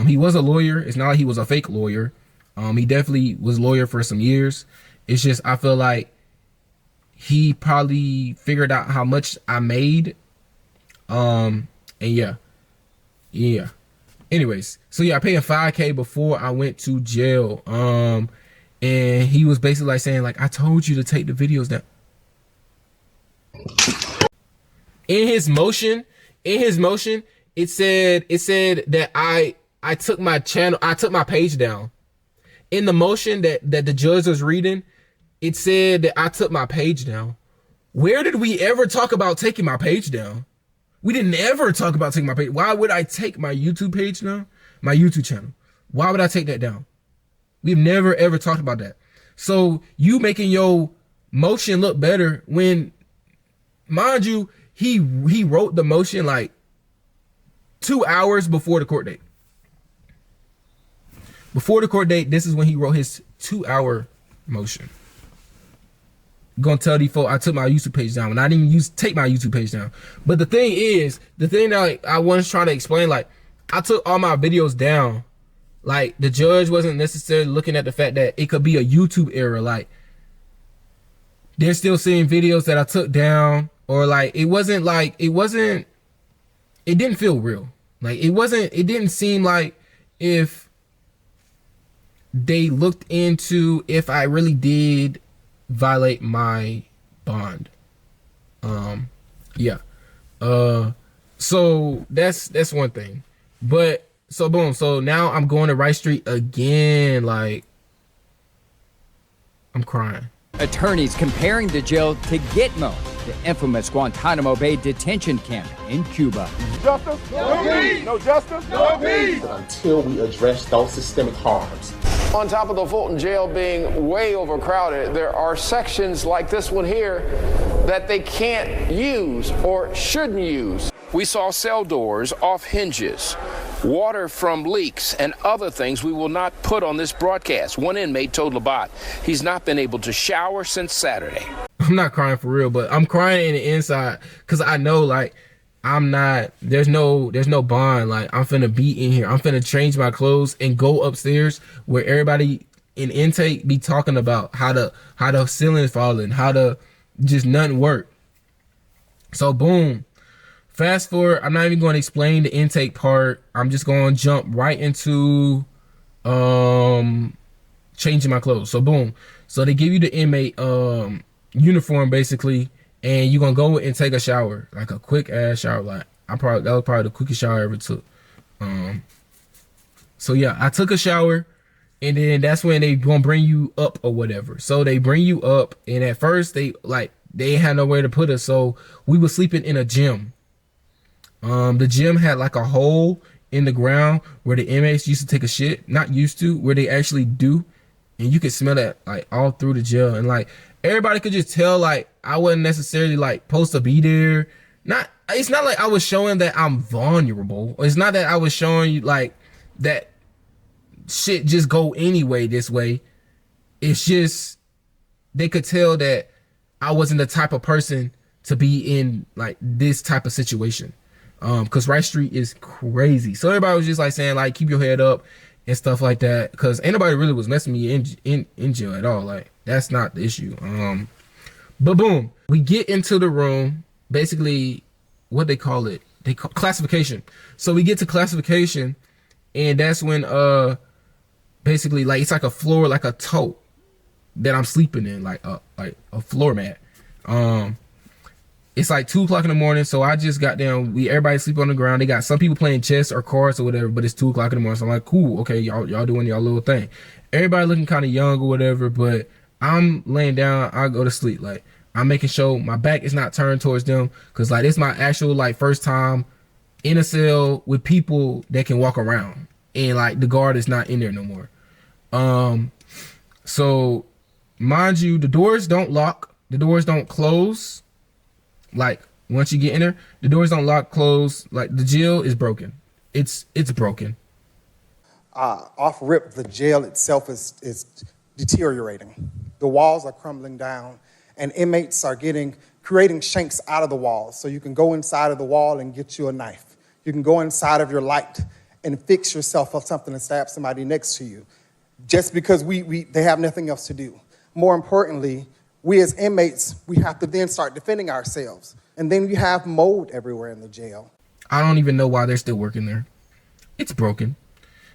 He was a lawyer. It's not like he was a fake lawyer. He definitely was a lawyer for some years. It's just, I feel like he probably figured out how much I made. And yeah. Anyways, so yeah, I paid him $5,000 before I went to jail. And he was basically like saying like, I told you to take the videos down. In his motion, it said that I took my channel, I took my page down. In the motion that the judge was reading, it said that I took my page down. Where did we ever talk about taking my page down? We didn't ever talk about taking my page. Why would I take my YouTube page down? My YouTube channel. Why would I take that down? We've never ever talked about that. So you making your motion look better when, mind you, he wrote the motion like 2 hours before the court date. Before the court date, this is when he wrote his 2-hour motion. Gonna tell these folks I took my YouTube page down, and I didn't even take my YouTube page down. But the thing is, the thing that like, I was trying to explain, like, I took all my videos down. Like, the judge wasn't necessarily looking at the fact that it could be a YouTube error. Like, they're still seeing videos that I took down, or like, it didn't feel real. Like, it didn't seem like if they looked into if I really did violate my bond. Yeah. So that's one thing. But so boom, so now I'm going to Rice Street again. Like, I'm crying. Attorneys comparing the jail to Gitmo, the infamous Guantanamo Bay detention camp in Cuba. Justice? No peace! No justice? No peace! Until we address those systemic harms. On top of the Fulton jail being way overcrowded, there are sections like this one here that they can't use or shouldn't use. We saw cell doors off hinges, water from leaks, and other things we will not put on this broadcast. One inmate told Labat he's not been able to shower since Saturday. I'm not crying for real, but I'm crying in the inside because I know, like, I'm not, there's no bond. Like, I'm finna be in here. I'm finna change my clothes and go upstairs where everybody in intake be talking about how the ceiling's falling, how the just nothing work. So boom, fast forward. I'm not even going to explain the intake part. I'm just going to jump right into changing my clothes. So boom, so they give you the inmate uniform basically, and you're gonna go and take a shower, like a quick ass shower. Like, that was probably the quickest shower I ever took. So yeah, I took a shower, and then that's when they gonna bring you up or whatever. So they bring you up, and at first they had nowhere to put us, so we were sleeping in a gym. The gym had like a hole in the ground where the inmates used to take a shit. Not used to, where they actually do. and you could smell that like all through the jail, and like everybody could just tell like I wasn't necessarily like supposed to be there. It's not like I was showing that I'm vulnerable. It's not that I was showing you like that shit just go anyway this way. It's just they could tell that I wasn't the type of person to be in like this type of situation. Cause Rice Street is crazy. So everybody was just like saying like keep your head up and stuff like that. Cause ain't nobody really was messing me in jail at all. Like that's not the issue. But boom, we get into the room. Basically, what they call it? They call classification. So we get to classification, and that's when basically like it's like a floor, like a tote that I'm sleeping in, like a floor mat. It's like 2 o'clock in the morning, so I just got down. Everybody sleep on the ground. They got some people playing chess or cards or whatever, but it's 2 o'clock in the morning. So I'm like, cool, okay, y'all doing y'all little thing. Everybody looking kind of young or whatever, but I'm laying down. I go to sleep. Like I'm making sure my back is not turned towards them, cause like it's my actual like first time in a cell with people that can walk around, and like the guard is not in there no more. So mind you, the doors don't lock, the doors don't close. Like once you get in there, the doors don't lock, close. Like the jail is broken. It's broken. Off rip, the jail itself is deteriorating. The walls are crumbling down, and inmates are creating shanks out of the walls. So you can go inside of the wall and get you a knife. You can go inside of your light and fix yourself up something and stab somebody next to you, just because they have nothing else to do. More importantly, we as inmates, we have to then start defending ourselves. And then you have mold everywhere in the jail. I don't even know why they're still working there. It's broken.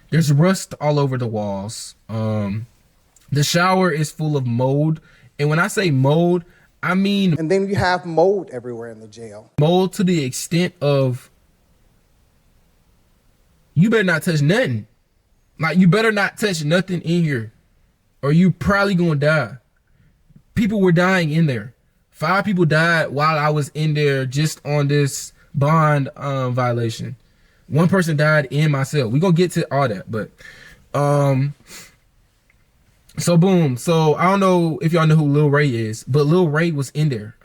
There's rust all over the walls. The shower is full of mold. And when I say mold, I mean... And then you have mold everywhere in the jail. Mold to the extent of... You better not touch nothing. Like, you better not touch nothing in here, or you probably gonna die. People were dying in there. 5 people died while I was in there just on this bond violation. 1 person died in my cell. We're gonna get to all that, but so boom. So I don't know if y'all know who Lil Ray is, but Lil Ray was in there.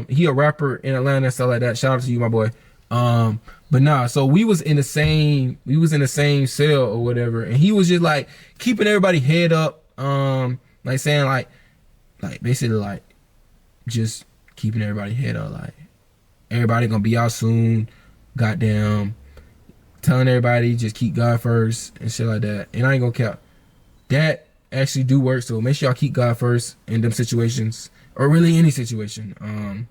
He a rapper in Atlanta and stuff like that. Shout out to you, my boy. But nah, so we was in the same cell or whatever, and he was just like keeping everybody head up, like saying like basically like just keeping everybody head up, like everybody gonna be out soon, goddamn, telling everybody just keep God first and shit like that. And I ain't gonna cap, that actually do work. So make sure y'all keep God first in them situations, or really any situation,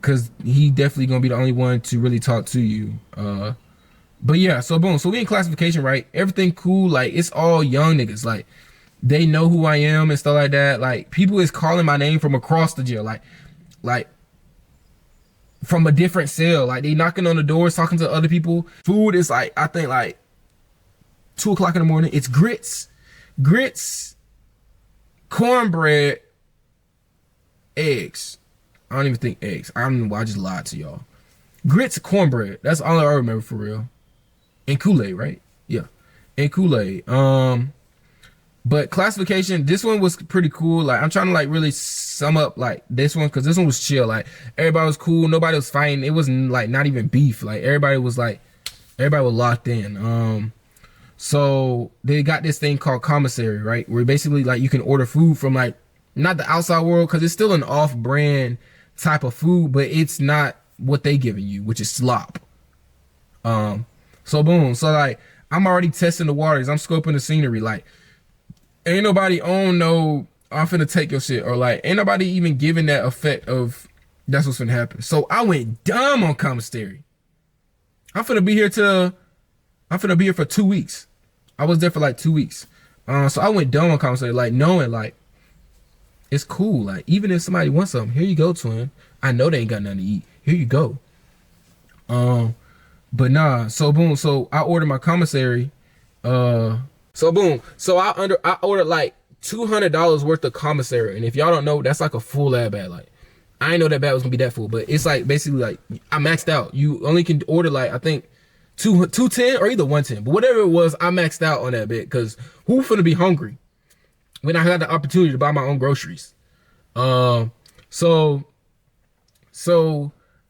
cause he definitely gonna be the only one to really talk to you. But yeah, so boom, so we in classification, right? Everything cool, like it's all young niggas, like they know who I am and stuff like that. Like people is calling my name from across the jail, like from a different cell. Like they knocking on the doors, talking to other people. Food is like, I think like 2 o'clock in the morning. It's grits, cornbread, eggs. I don't even think eggs. I don't know why I just lied to y'all. Grits, cornbread. That's all I remember for real. And Kool-Aid, right? Yeah. And Kool-Aid. But classification, this one was pretty cool. Like I'm trying to like really sum up like this one, because this one was chill. Like everybody was cool, nobody was fighting. It wasn't like not even beef. Like everybody was locked in. So they got this thing called commissary, right? Where basically like you can order food from like not the outside world, because it's still an off-brand type of food, but it's not what they giving you, which is slop. So boom, so like I'm already testing the waters. I'm scoping the scenery. Like ain't nobody on no, I'm finna take your shit, or like ain't nobody even giving that effect of that's what's finna happen. So I went dumb on commissary. I'm finna be here for 2 weeks. I was there for like 2 weeks. So I went dumb on commissary, like knowing like it's cool. Like even if somebody wants something, here you go, twin. I know they ain't got nothing to eat. Here you go. But nah, so boom, so I ordered my commissary. So boom, so I ordered like $200 worth of commissary, and if y'all don't know, that's like a full ad bag. Like I didn't know that bag was gonna be that full, but it's like basically like I maxed out. You only can order like I think 210 or either 110, but whatever it was, I maxed out on that bit, because who finna be hungry? when I had the opportunity to buy my own groceries. So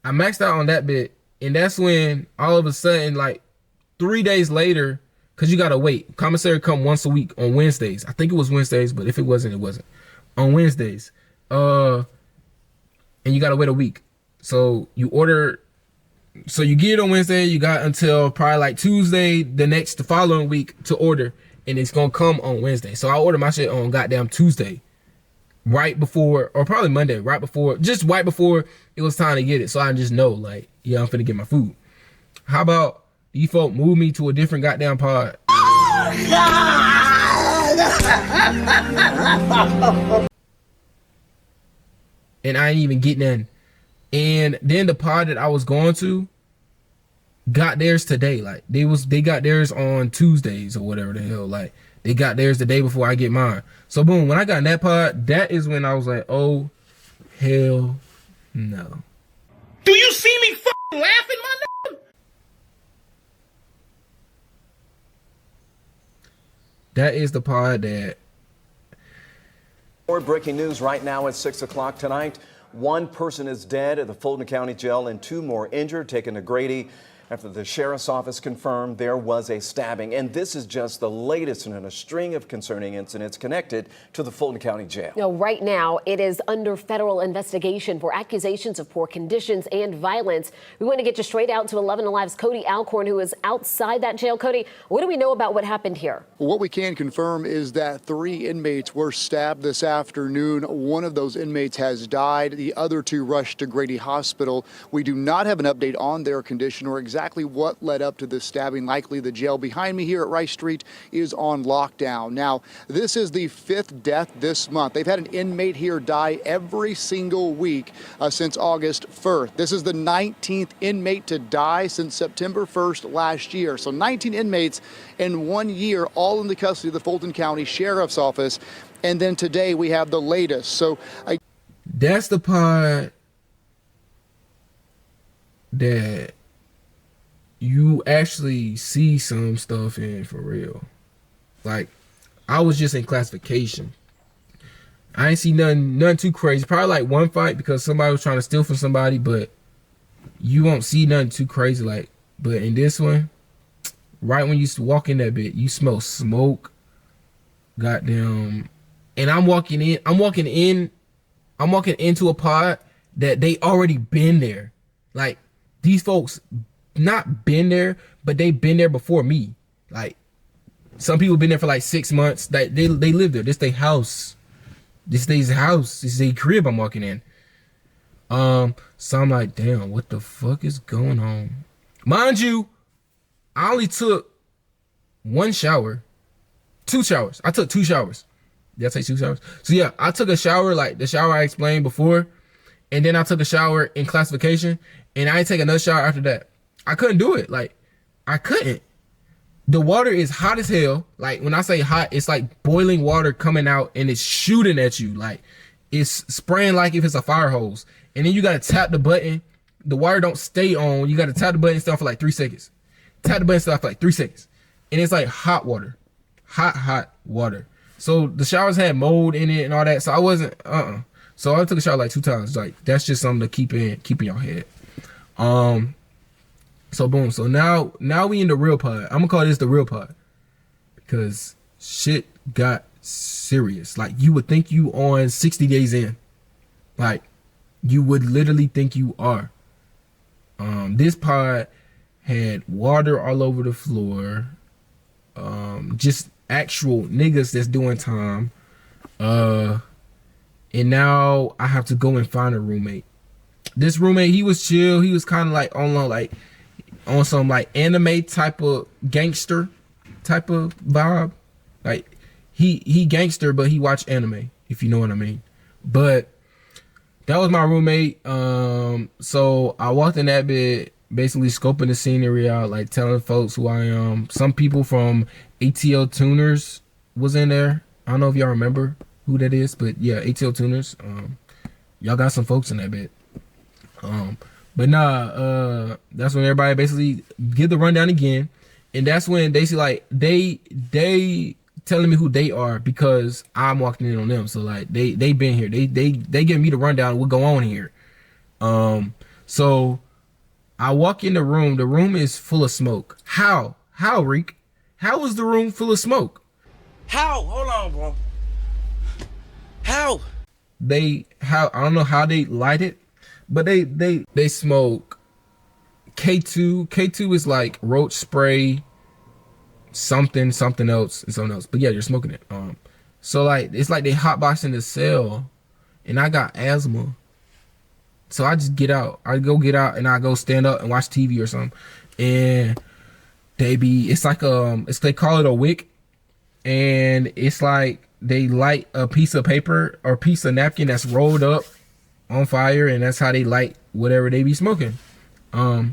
I maxed out on that bit, and that's when all of a sudden, like 3 days later, because you gotta wait. Commissary come once a week on Wednesdays. I think it was Wednesdays, but if it wasn't, it wasn't. On Wednesdays. And you gotta wait a week. So you get it on Wednesday, you got until probably like Tuesday, the following week to order, and it's gonna come on Wednesday. So I ordered my shit on goddamn Tuesday. Right before, or probably Monday, right before it was time to get it. So I just know, like, yeah, I'm finna get my food. How about you folk move me to a different goddamn pod? Oh, God. And I ain't even getting in. And then the pod that I was going to got theirs today. Like, they got theirs on Tuesdays or whatever the hell. Like, they got theirs the day before I get mine. So boom, when I got in that pod, that is when I was like, oh, hell no. Do you see me fucking laughing, my nigga? That is the pod that... More breaking news right now at 6 o'clock tonight. One person is dead at the Fulton County Jail and 2 more injured, taken to Grady after the sheriff's office confirmed there was a stabbing. And this is just the latest in a string of concerning incidents connected to the Fulton County Jail. Right now, it is under federal investigation for accusations of poor conditions and violence. We want to get you straight out to 11 Alive's Cody Alcorn, who is outside that jail. Cody, what do we know about what happened here? Well, what we can confirm is that 3 inmates were stabbed this afternoon. One of those inmates has died. The other 2 rushed to Grady Hospital. We do not have an update on their condition or exactly what led up to this stabbing. Likely the jail behind me here at Rice Street is on lockdown. Now, this is the 5th death this month. They've had an inmate here die every single week since August 1st. This is the 19th inmate to die since September 1st last year. So 19 inmates in 1 year, all in the custody of the Fulton County Sheriff's Office. And then today we have the latest. So that's the part that you actually see some stuff in for real. Like, I was just in classification. I ain't see nothing too crazy. Probably like one fight because somebody was trying to steal from somebody, but you won't see nothing too crazy. Like, but in this one, right when you walk in that bit, you smell smoke. Goddamn. And I'm walking into a pod that they already been there. Like, these folks not been there, but they been there before me. Like, some people been there for like 6 months. That they live there. This their house. This their house. This is their crib I'm walking in. So I'm like, damn, what the fuck is going on? Mind you, I only took 1 shower. 2 showers. I took 2 showers. Did I take 2 showers? So yeah, I took a shower, like the shower I explained before, and then I took a shower in classification, and I ain't take another shower after that. I couldn't do it. Like, I couldn't. The water is hot as hell. Like, when I say hot, it's like boiling water coming out and it's shooting at you. Like, it's spraying like if it's a fire hose. And then you gotta tap the button. The water don't stay on. You gotta tap the button and stuff for like 3 seconds. Tap the button and stuff for like 3 seconds. And it's like hot water. Hot water. So the showers had mold in it and all that. So I wasn't, So I took a shower like 2 times. Like, that's just something to keep in your head. So boom. So now we in the real pod. I'm gonna call this the real pod because shit got serious. Like, you would think you on 60 days in. Like, you would literally think you are. This pod had water all over the floor. Just actual niggas that's doing time. And now I have to go and find a roommate. This roommate, he was chill. He was kind of like on some like anime type of gangster type of vibe. Like, he gangster, but he watch anime, if you know what I mean. But that was my roommate. So I walked in that bit, basically scoping the scenery out, like telling folks who I am. Some people from ATL Tuners was in there. I don't know if y'all remember who that is, but yeah, ATL Tuners. Y'all got some folks in that bit. But nah, that's when everybody basically give the rundown again. And that's when they see like they telling me who they are because I'm walking in on them. So like they been here. They give me the rundown of what go on here. So I walk in the room. The room is full of smoke. How, Reek? How is the room full of smoke? How? Hold on, bro. How? I don't know how they light it, but they smoke K2. K2 is like roach spray, something else, and something else. But yeah, you're smoking it. So like it's like they hotboxing the cell, and I got asthma. So I just get out. I go get out and I go stand up and watch TV or something. And it's like they call it a wick, and it's like they light a piece of paper or piece of napkin that's rolled up on fire, and that's how they light whatever they be smoking. I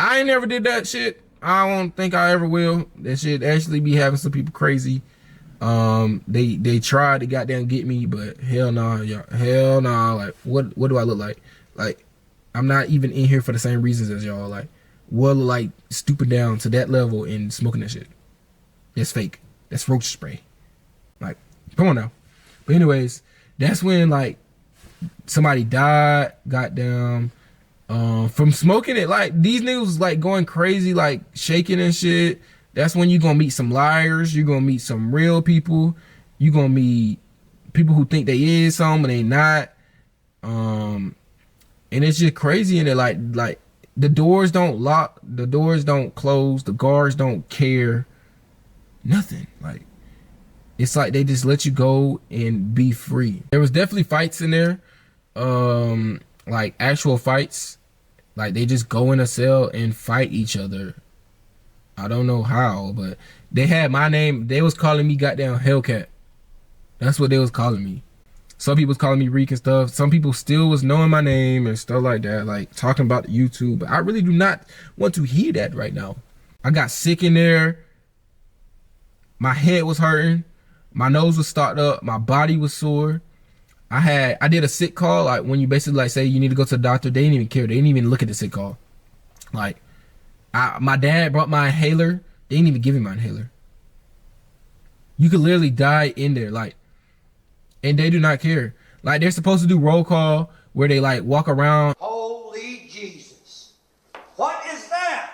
ain't never did that shit. I don't think I ever will. That shit actually be having some people crazy. They tried to goddamn get me, but hell nah, y'all. Hell nah. Like what do I look like? Like I'm not even in here for the same reasons as y'all. Like what look like stooping down to that level and smoking that shit? That's fake. That's roach spray. Like come on now. But anyways, that's when like somebody died, goddamn, from smoking it. Like these niggas was like going crazy, like shaking and shit. That's when you're gonna meet some liars. You're gonna meet some real people. You're gonna meet people who think they is something but they not. And it's just crazy in there. Like the doors don't lock, the doors don't close, the guards don't care. Nothing. Like it's like they just let you go and be free. There was definitely fights in there. Like actual fights. Like they just go in a cell and fight each other. I don't know how, but they had my name. They was calling me goddamn Hellcat. That's what they was calling me. Some people was calling me Reek and stuff. Some people still was knowing my name and stuff like that, like talking about YouTube. But I really do not want to hear that right now. I got sick in there. My head was hurting. My nose was stopped up. My body was sore. I did a sick call, like when you basically like say you need to go to the doctor. They didn't even care. They didn't even look at the sick call. Like my dad brought my inhaler. They didn't even give me my inhaler. You could literally die in there, like, and they do not care. Like they're supposed to do roll call where they like walk around. Holy Jesus. What is that?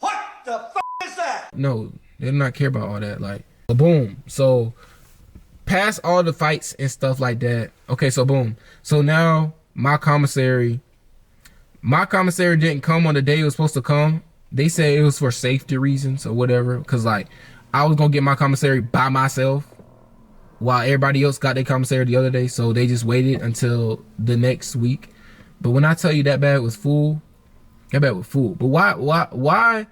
What the f is that? No, they do not care about all that. Like, boom. So past all the fights and stuff like that. Okay, so boom. So now my commissary didn't come on the day it was supposed to come. They said it was for safety reasons or whatever. Cause like I was gonna get my commissary by myself while everybody else got their commissary the other day. So they just waited until the next week. But when I tell you that bag was full, that bag was full. But why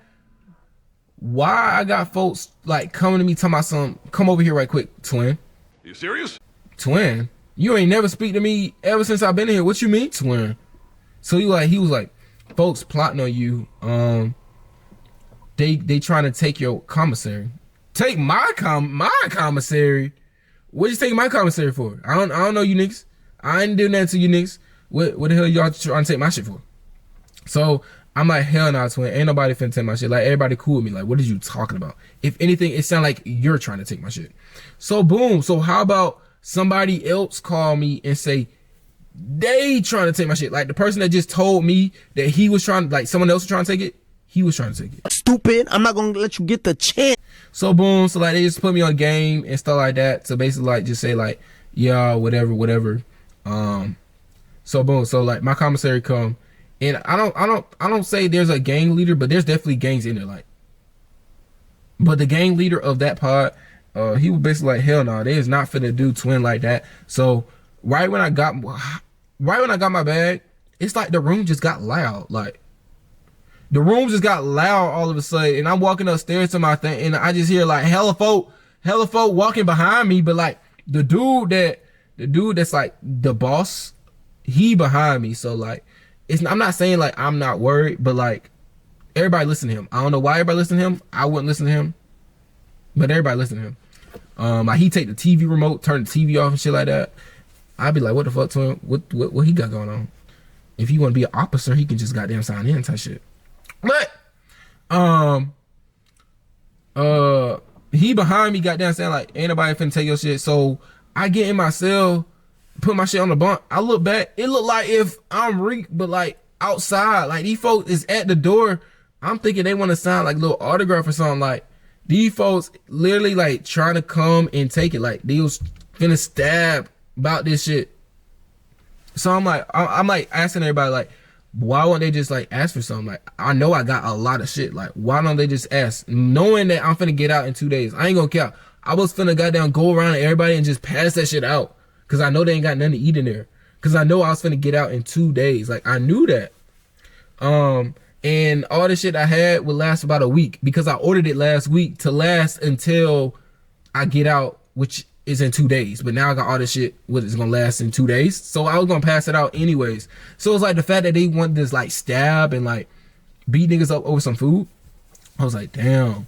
I got folks like coming to me talking about some, come over here right quick, twin. You serious? Twin, you ain't never speak to me ever since I've been here. What you mean, twin? So he was like, folks plotting on you. They trying to take your commissary. Take my commissary? What you take my commissary for? I don't know you niggas. I ain't doing that to you niggas. What the hell y'all trying to take my shit for? So I'm like, hell nah, twin. Ain't nobody finna take my shit. Like everybody cool with me. Like, what are you talking about? If anything, it sound like you're trying to take my shit. So boom. So how about somebody else call me and say they trying to take my shit? Like the person that just told me that he was trying, like someone else was trying to take it. He was trying to take it. Stupid. I'm not gonna let you get the chance. So boom. So like they just put me on game and stuff like that. So basically like just say like, yeah, whatever. So boom. So like my commissary come. And I don't say there's a gang leader, but there's definitely gangs in there. Like, but the gang leader of that pod, he was basically like, hell no, they is not finna do twin like that. So right when I got my bag, it's like the room just got loud. Like the room just got loud all of a sudden, and I'm walking upstairs to my thing, and I just hear like hella folk walking behind me. But like the dude that's like the boss, he behind me. So like. I'm not saying like I'm not worried, but like everybody listen to him. I don't know why everybody listen to him. I wouldn't listen to him, but everybody listen to him. Like he take the TV remote, turn the TV off and shit like that. I'd be like, what the fuck to him? What he got going on? If he want to be an officer, he can just goddamn sign in type shit. But he he behind me, goddamn, saying like, ain't nobody finna take your shit. So I get in my cell, put my shit on the bunk. I look back, it look like if I'm Reek, but like outside. Like these folks is at the door. I'm thinking they want to sign like a little autograph or something. Like these folks literally like trying to come and take it. Like they was finna stab about this shit. So I'm like asking everybody like, why won't they just like ask for something? Like I know I got a lot of shit. Like why don't they just ask? Knowing that I'm finna get out in 2 days. I ain't gonna care. I was finna goddamn go around to everybody and just pass that shit out. Cause I know they ain't got nothing to eat in there. Cause I know I was finna get out in 2 days. Like I knew that. And all the shit I had would last about a week because I ordered it last week to last until I get out, which is in 2 days. But now I got all this shit what is gonna last in 2 days. So I was gonna pass it out anyways. So it's like the fact that they want this like stab and like beat niggas up over some food. I was like, damn.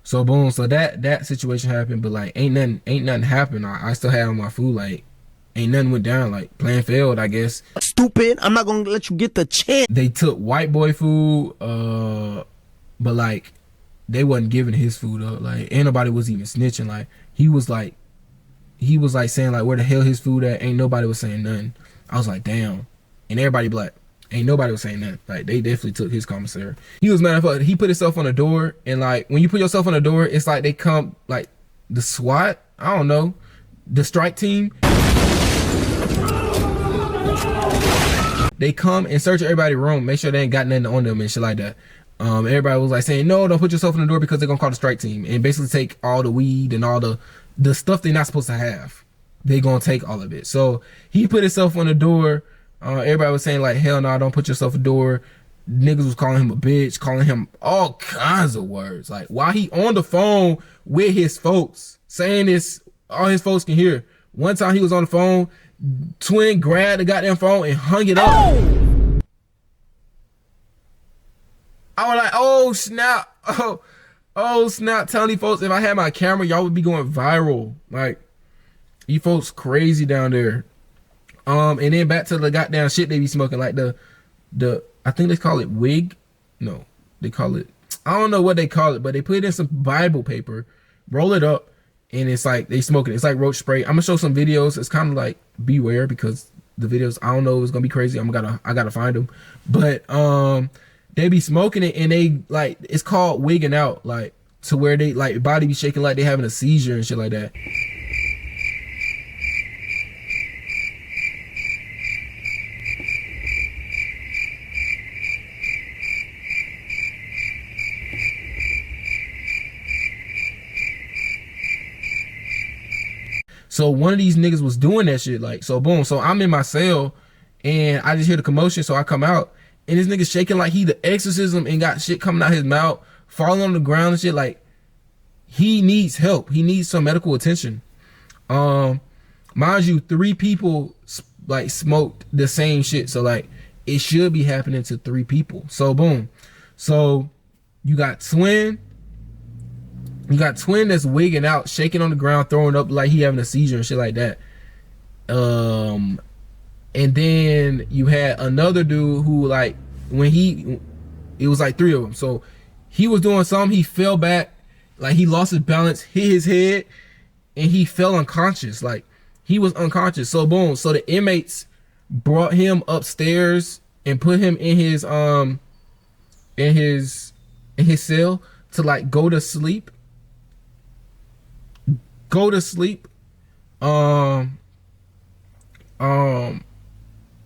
So boom, so that situation happened, but like ain't nothing happened. I still had all my food, like ain't nothing went down, like plan failed, I guess. Stupid, I'm not gonna let you get the chance. They took white boy food, but like they wasn't giving his food up. Like ain't nobody was even snitching. Like he was like saying like where the hell his food at? Ain't nobody was saying nothing. I was like, damn. And everybody black. Ain't nobody was saying nothing. Like they definitely took his commissary. He was mad at fuck. He put himself on the door, and like when you put yourself on the door, it's like they come like the SWAT, I don't know, the strike team. They come and search everybody's room, make sure they ain't got nothing on them and shit like that. Everybody was like saying, no, don't put yourself in the door because they're gonna call the strike team and basically take all the weed and all the stuff they're not supposed to have. They gonna take all of it. So he put himself on the door. Everybody was saying like, hell no, don't put yourself in the door. Niggas was calling him a bitch, calling him all kinds of words. Like while he on the phone with his folks, saying this, all his folks can hear. One time he was on the phone, Twin grabbed the goddamn phone and hung it up. I was like, oh snap. Oh snap. Telling these folks, if I had my camera, y'all would be going viral. Like, you folks crazy down there. And then back to the goddamn shit they be smoking, like the I think they call it wig. No, they call it, I don't know what they call it, but they put it in some Bible paper, roll it up, and it's like they smoking it. It's like roach spray. I'm gonna show some videos. It's kind of like beware because the videos, I don't know, it's gonna be crazy. I gotta find them. But they be smoking it and they like, it's called wigging out, like to where they like body be shaking like they having a seizure and shit like that. So one of these niggas was doing that shit, like, so boom. So I'm in my cell and I just hear the commotion. So I come out and this nigga shaking like he the exorcism and got shit coming out his mouth, falling on the ground and shit. Like he needs help. He needs some medical attention. Mind you, 3 people like smoked the same shit. So like it should be happening to 3 people. So boom. So you got Twin. You got Twin that's wigging out, shaking on the ground, throwing up like he having a seizure and shit like that. And then you had another dude who like it was like 3 of them. So he was doing something, he fell back, like he lost his balance, hit his head, and he fell unconscious. Like he was unconscious. So boom. So the inmates brought him upstairs and put him in his cell to like go to sleep.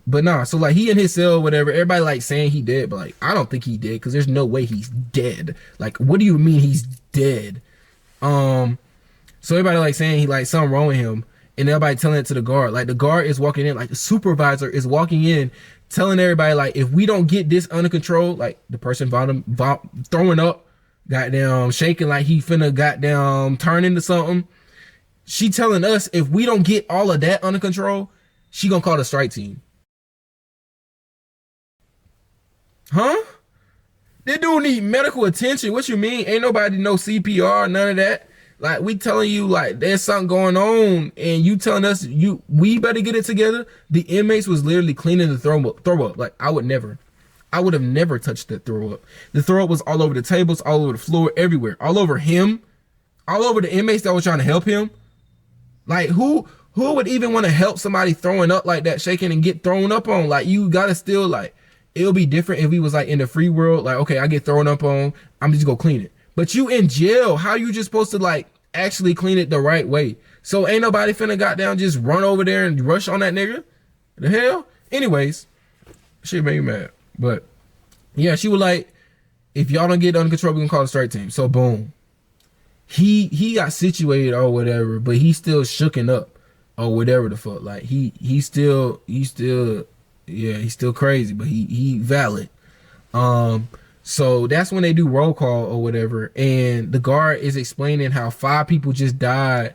But nah, so like he in his cell, whatever, everybody like saying he dead, but like I don't think he dead because there's no way he's dead. Like what do you mean he's dead? So everybody like saying he like something wrong with him, and everybody telling it to the guard. Like the guard is walking in, like the supervisor is walking in telling everybody like, if we don't get this under control, like the person throwing up, goddamn shaking like he finna goddamn turn into something. She telling us if we don't get all of that under control, she gonna call the strike team. Huh? They do need medical attention. What you mean? Ain't nobody know CPR, none of that. Like we telling you like there's something going on and you telling us we better get it together. The inmates was literally cleaning the throw up. Like I would have never touched that throw up. The throw up was all over the tables, all over the floor, everywhere. All over him. all over the inmates that were trying to help him. Like, who would even want to help somebody throwing up like that, shaking and get thrown up on? Like, you gotta still, like, it'll be different if we was like in the free world. Like, okay, I get thrown up on, I'm just gonna clean it. But you in jail, how you just supposed to like actually clean it the right way? So ain't nobody finna goddamn just run over there and rush on that nigga? The hell? Anyways, shit made me mad. But yeah, she was like, if y'all don't get it under control, we gonna call the strike team. So boom. He got situated or whatever, but he still shooken up or whatever the fuck. Like he's still crazy, but he valid. So that's when they do roll call or whatever, and the guard is explaining how 5 people just died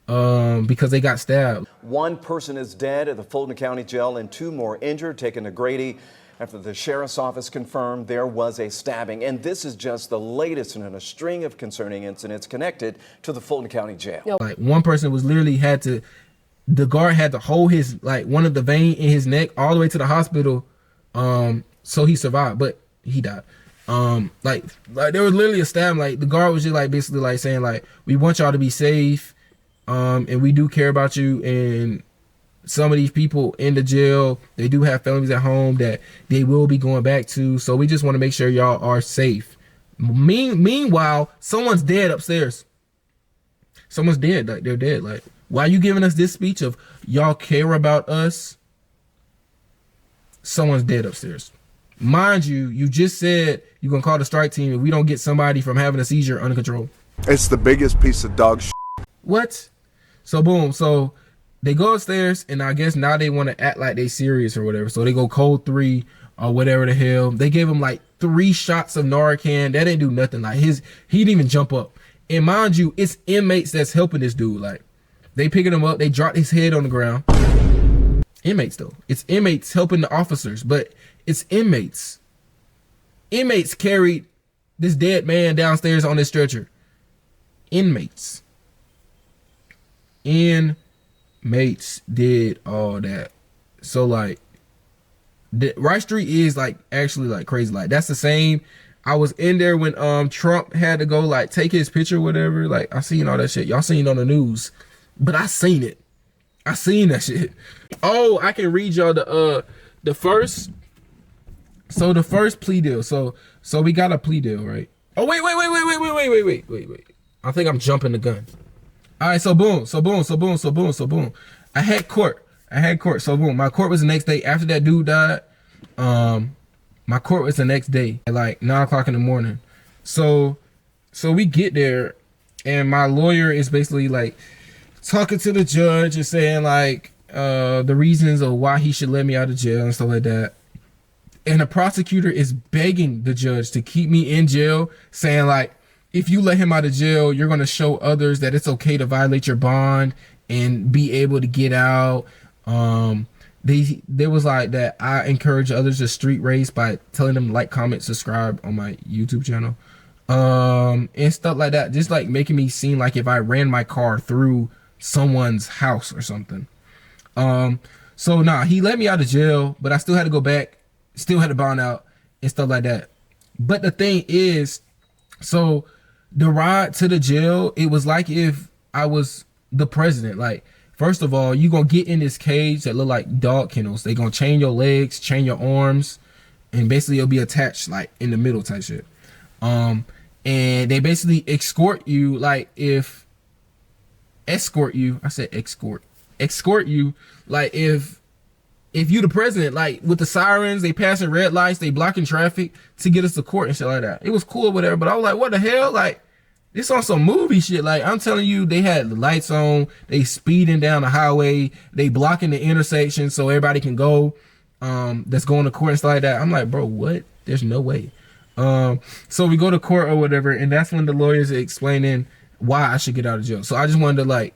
because they got stabbed. 1 person is dead at the Fulton County Jail and 2 more injured, taken to Grady after the sheriff's office confirmed there was a stabbing. And this is just the latest in a string of concerning incidents connected to the Fulton County Jail. Like, one person was literally the guard had to hold his, like, one of the vein in his neck all the way to the hospital, so he survived, but he died. Like there was literally a stab. Like, the guard was just like basically like saying like, we want y'all to be safe, and we do care about you, and some of these people in the jail, they do have families at home that they will be going back to, so we just want to make sure y'all are safe. Meanwhile, someone's dead upstairs. Someone's dead. Like, they're dead. Like, why are you giving us this speech of y'all care about us? Someone's dead upstairs. Mind you, you just said you're gonna call the strike team if we don't get somebody from having a seizure under control. It's the biggest piece of dog shit. What? So boom. So they go upstairs, and I guess now they want to act like they serious or whatever. So they go code 3 or whatever the hell. They gave him like 3 shots of Narcan. That didn't do nothing. Like, he didn't even jump up. And mind you, it's inmates that's helping this dude. Like, they picking him up. They dropped his head on the ground. Inmates though. It's inmates helping the officers, but it's inmates. Inmates carried this dead man downstairs on this stretcher. Inmates did all that. So like, Rice Street is like actually like crazy. Like, that's the same. I was in there when Trump had to go like take his picture or whatever. Like, I seen all that shit. Y'all seen it on the news, but I seen it. I seen that shit. Oh, I can read y'all the first. So the first plea deal. So we got a plea deal, right? Oh wait. I think I'm jumping the gun. All right, so boom. I had court. So boom, my court was the next day after that dude died. My court was the next day at like 9 o'clock in the morning. So we get there, and my lawyer is basically like talking to the judge and saying like the reasons of why he should let me out of jail and stuff like that. And the prosecutor is begging the judge to keep me in jail, saying like, if you let him out of jail, you're going to show others that it's okay to violate your bond and be able to get out. There was like that I encourage others to street race by telling them like, comment, subscribe on my YouTube channel, and stuff like that. Just like making me seem like if I ran my car through someone's house or something. So nah, he let me out of jail, but I still had to go back, still had to bond out and stuff like that. But the thing is, so the ride to the jail, it was like if I was the president. Like, first of all, you gonna get in this cage that look like dog kennels. They gonna chain your legs, chain your arms, and basically it'll be attached like in the middle type shit. And they basically escort you, like escort you like if you the president, like with the sirens, they passing red lights, they blocking traffic to get us to court and shit like that. It was cool or whatever, but I was like, what the hell? Like, this on some movie shit. Like, I'm telling you, they had the lights on, they speeding down the highway, they blocking the intersection so everybody can go, that's going to court and stuff like that. I'm like, bro, what? There's no way. So we go to court or whatever, and that's when the lawyers are explaining why I should get out of jail. So I just wanted to like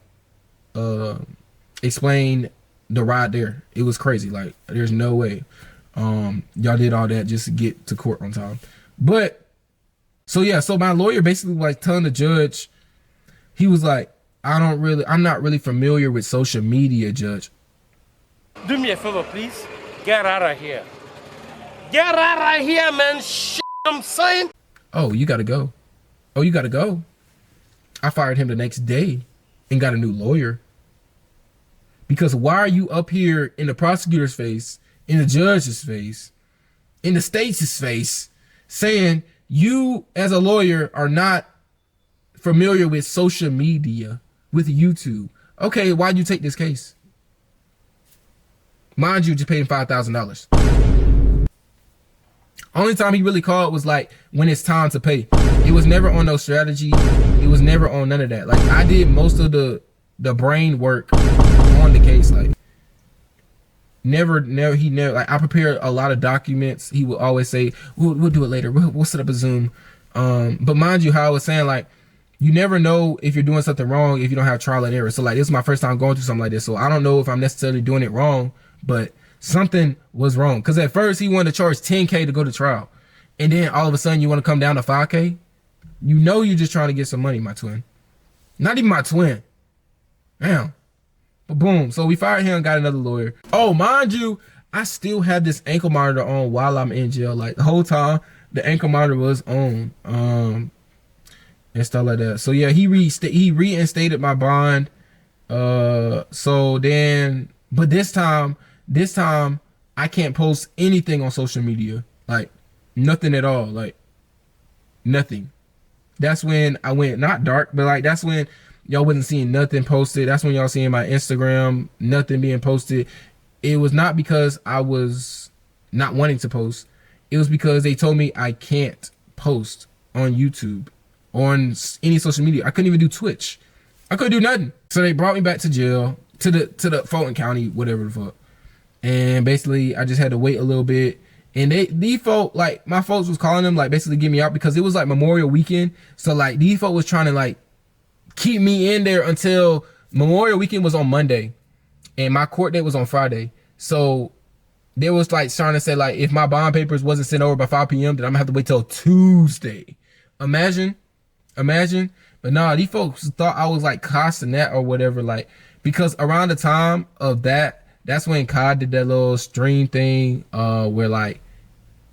explain the ride there. It was crazy. Like, there's no way y'all did all that just to get to court on time. But so yeah, so my lawyer basically like telling the judge, he was like, I'm not really familiar with social media, judge. Do me a favor, please. Get out of here. Get out of here, man. Shit, I'm saying. Oh, you gotta go. I I fired him the next day and got a new lawyer. Because why are you up here in the prosecutor's face, in the judge's face, in the state's face, saying you as a lawyer are not familiar with social media, with YouTube? Okay, why'd you take this case? Mind you, just paid him $5,000. Only time he really called was like when it's time to pay. It was never on no strategy. It was never on none of that. Like I did most of the brain work on the case. Like he never like I prepared a lot of documents. He would always say, we'll do it later. We'll set up a Zoom. But mind you, how I was saying, like, you never know if you're doing something wrong if you don't have trial and error. So like this is my first time going through something like this. So I don't know if I'm necessarily doing it wrong, but something was wrong. Cause at first he wanted to charge $10K to go to trial. And then all of a sudden you want to come down to $5K. You know you're just trying to get some money, my twin. Not even my twin. Damn. But boom. So we fired him, got another lawyer. Oh, mind you, I still have this ankle monitor on while I'm in jail. Like the whole time the ankle monitor was on. And stuff like that. So yeah, he reinstated my bond. So then, but this time I can't post anything on social media. Like nothing at all. Like nothing. That's when I went not dark, but like that's when y'all wasn't seeing nothing posted. That's when y'all seeing my Instagram, nothing being posted. It was not because I was not wanting to post. It was because they told me I can't post on YouTube, on any social media. I couldn't even do Twitch. I couldn't do nothing. So they brought me back to jail, to the Fulton County, whatever the fuck. And basically I just had to wait a little bit. And these folk, like my folks was calling them, like basically get me out because it was like Memorial Weekend. So like these folk was trying to like keep me in there until Memorial Weekend was on Monday and my court date was on Friday. So they was like trying to say like if my bond papers wasn't sent over by 5 p.m. then I'm gonna have to wait till Tuesday. Imagine. But nah, these folks thought I was like costing that or whatever, like because around the time of that's when COD did that little stream thing where like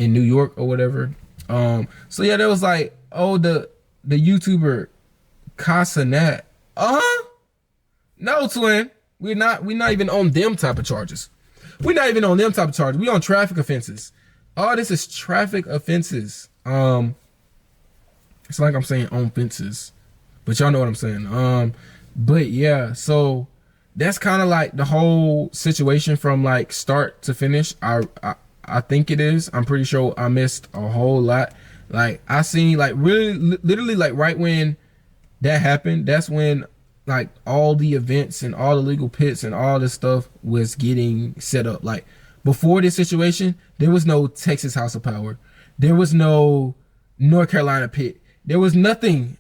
in New York or whatever. So yeah, there was like, oh, the YouTuber Casanet. No, twin. We're not even on them type of charges. We're not even on them type of charges. We on traffic offenses. All this is traffic offenses. It's like I'm saying on fences, but y'all know what I'm saying. But yeah, so that's kind of like the whole situation from like start to finish. I think it is. I'm pretty sure I missed a whole lot. Like I seen like really literally like right when that happened, that's when like all the events and all the legal pits and all this stuff was getting set up. Like before this situation, there was no Texas House of Power. There was no North Carolina pit. There was nothing.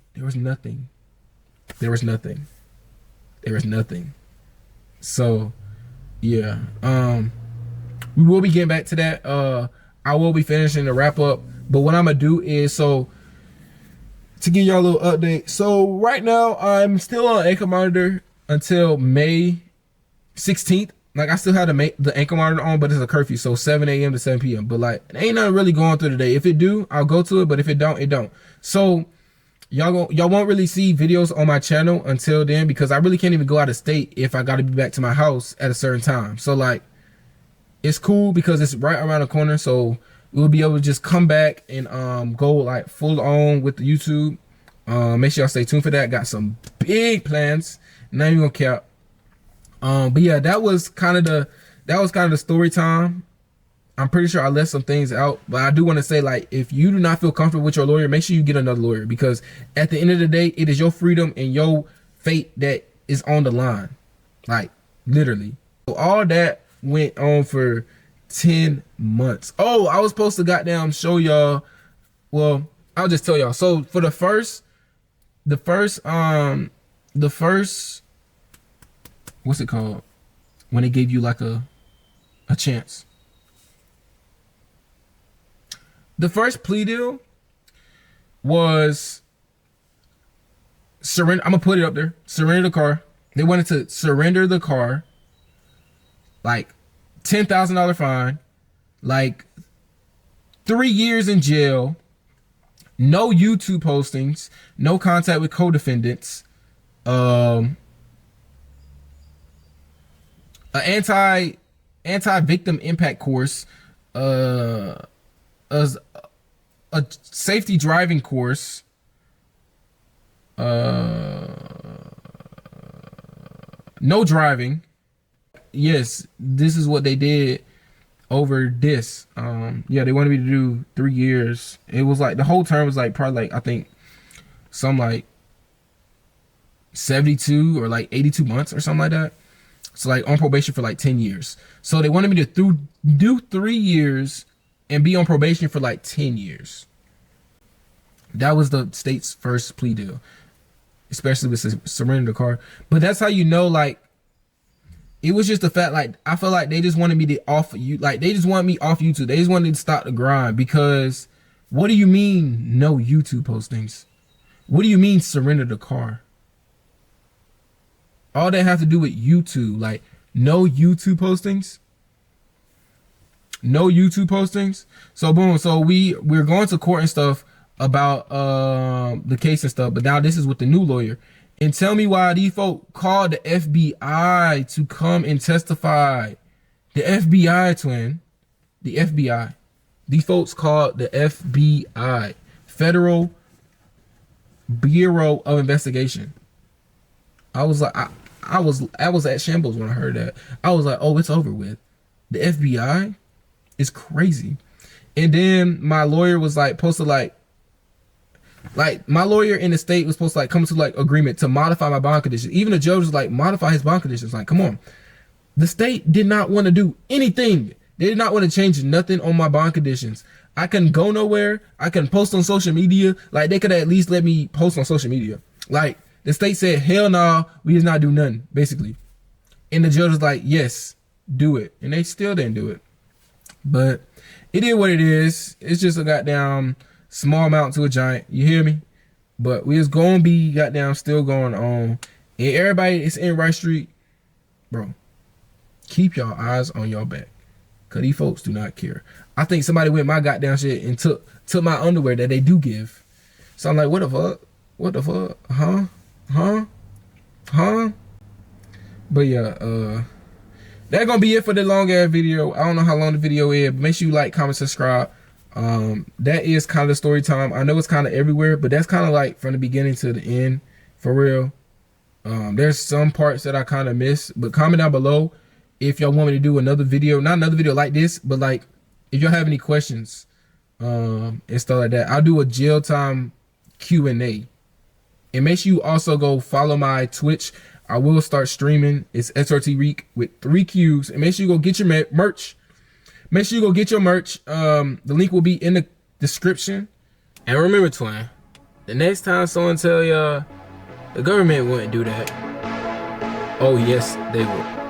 So yeah, we will be getting back to that. I will be finishing the wrap up, but what I'm gonna do is, so to give y'all a little update, so right now I'm still on ankle monitor until May 16th. Like I still have the ankle monitor on, but it's a curfew, so 7 a.m. to 7 p.m. But like ain't nothing really going through the day. If it do, I'll go to it, but if it don't, it don't. So y'all won't really see videos on my channel until then, because I really can't even go out of state if I got to be back to my house at a certain time. So like it's cool because it's right around the corner, so we'll be able to just come back and go like full on with the YouTube. Make sure y'all stay tuned for that. Got some big plans. Not even gonna cap. But yeah, that was kind of the story time. I'm pretty sure I left some things out, but I do want to say, like, if you do not feel comfortable with your lawyer, make sure you get another lawyer, because at the end of the day, it is your freedom and your fate that is on the line. Like, literally. So all that went on for 10 months. Oh, I was supposed to goddamn show y'all. Well, I'll just tell y'all. So for the first, what's it called? When they gave you like a chance. The first plea deal was surrender. I'm gonna put it up there. Surrender the car. They wanted to surrender the car. Like $10,000 fine. Like 3 years in jail. no YouTube postings, no contact with co-defendants, an anti-victim impact course, a safety driving course, no driving. Yes, this is what they did over this. Yeah, they wanted me to do 3 years. It was like the whole term was like probably like I think some like 72 or like 82 months or something like that. So like on probation for like 10 years. So they wanted me to do 3 years and be on probation for like 10 years. That was the state's first plea deal, especially with surrendering the car. But that's how you know, like, it was just the fact, like, I feel like they just wanted me to off you, like, they just wanted me off YouTube. They just wanted to stop the grind because what do you mean no YouTube postings? What do you mean surrender the car? All they have to do with YouTube, like, no YouTube postings. No YouTube postings. So boom, so we're going to court and stuff about the case and stuff, but now this is with the new lawyer. And tell me why these folk called the FBI to come and testify. The FBI, twin. The FBI. These folks called the FBI. Federal Bureau of Investigation. I was like, I was at shambles when I heard that. I was like, oh, it's over with. The FBI is crazy. And then my lawyer was like, supposed to like my lawyer in the state was supposed to like come to like agreement to modify my bond conditions. Even the judge was like, modify his bond conditions. Like, come on. The state did not want to do anything. They did not want to change nothing on my bond conditions. I couldn't go nowhere. I couldn't post on social media. Like, they could at least let me post on social media. Like, the state said, hell no, we just not do nothing, basically. And the judge was like, yes, do it. And they still didn't do it. But it is what it is. It's just a goddamn small amount to a giant. You hear me? But we is going to be goddamn still going on. And everybody is in Right Street, bro, keep y'all eyes on your back. Because these folks do not care. I think somebody went my goddamn shit and took my underwear that they do give. So I'm like, what the fuck? What the fuck? Huh? But yeah, that's gonna be it for the long ass video. I don't know how long the video is, but make sure you like, comment, subscribe. That is kind of the story time. I know it's kind of everywhere, but that's kind of like from the beginning to the end, for real. There's some parts that I kind of miss, but comment down below if y'all want me to do another video, not another video like this, but like if y'all have any questions and stuff like that. I'll do a jail time Q&A. And make sure you also go follow my Twitch. I will start streaming. It's Srtriq with 3 Qs. And make sure you go get your merch. Make sure you go get your merch. The link will be in the description. And remember, twin, the next time someone tell y'all the government wouldn't do that, oh yes, they will.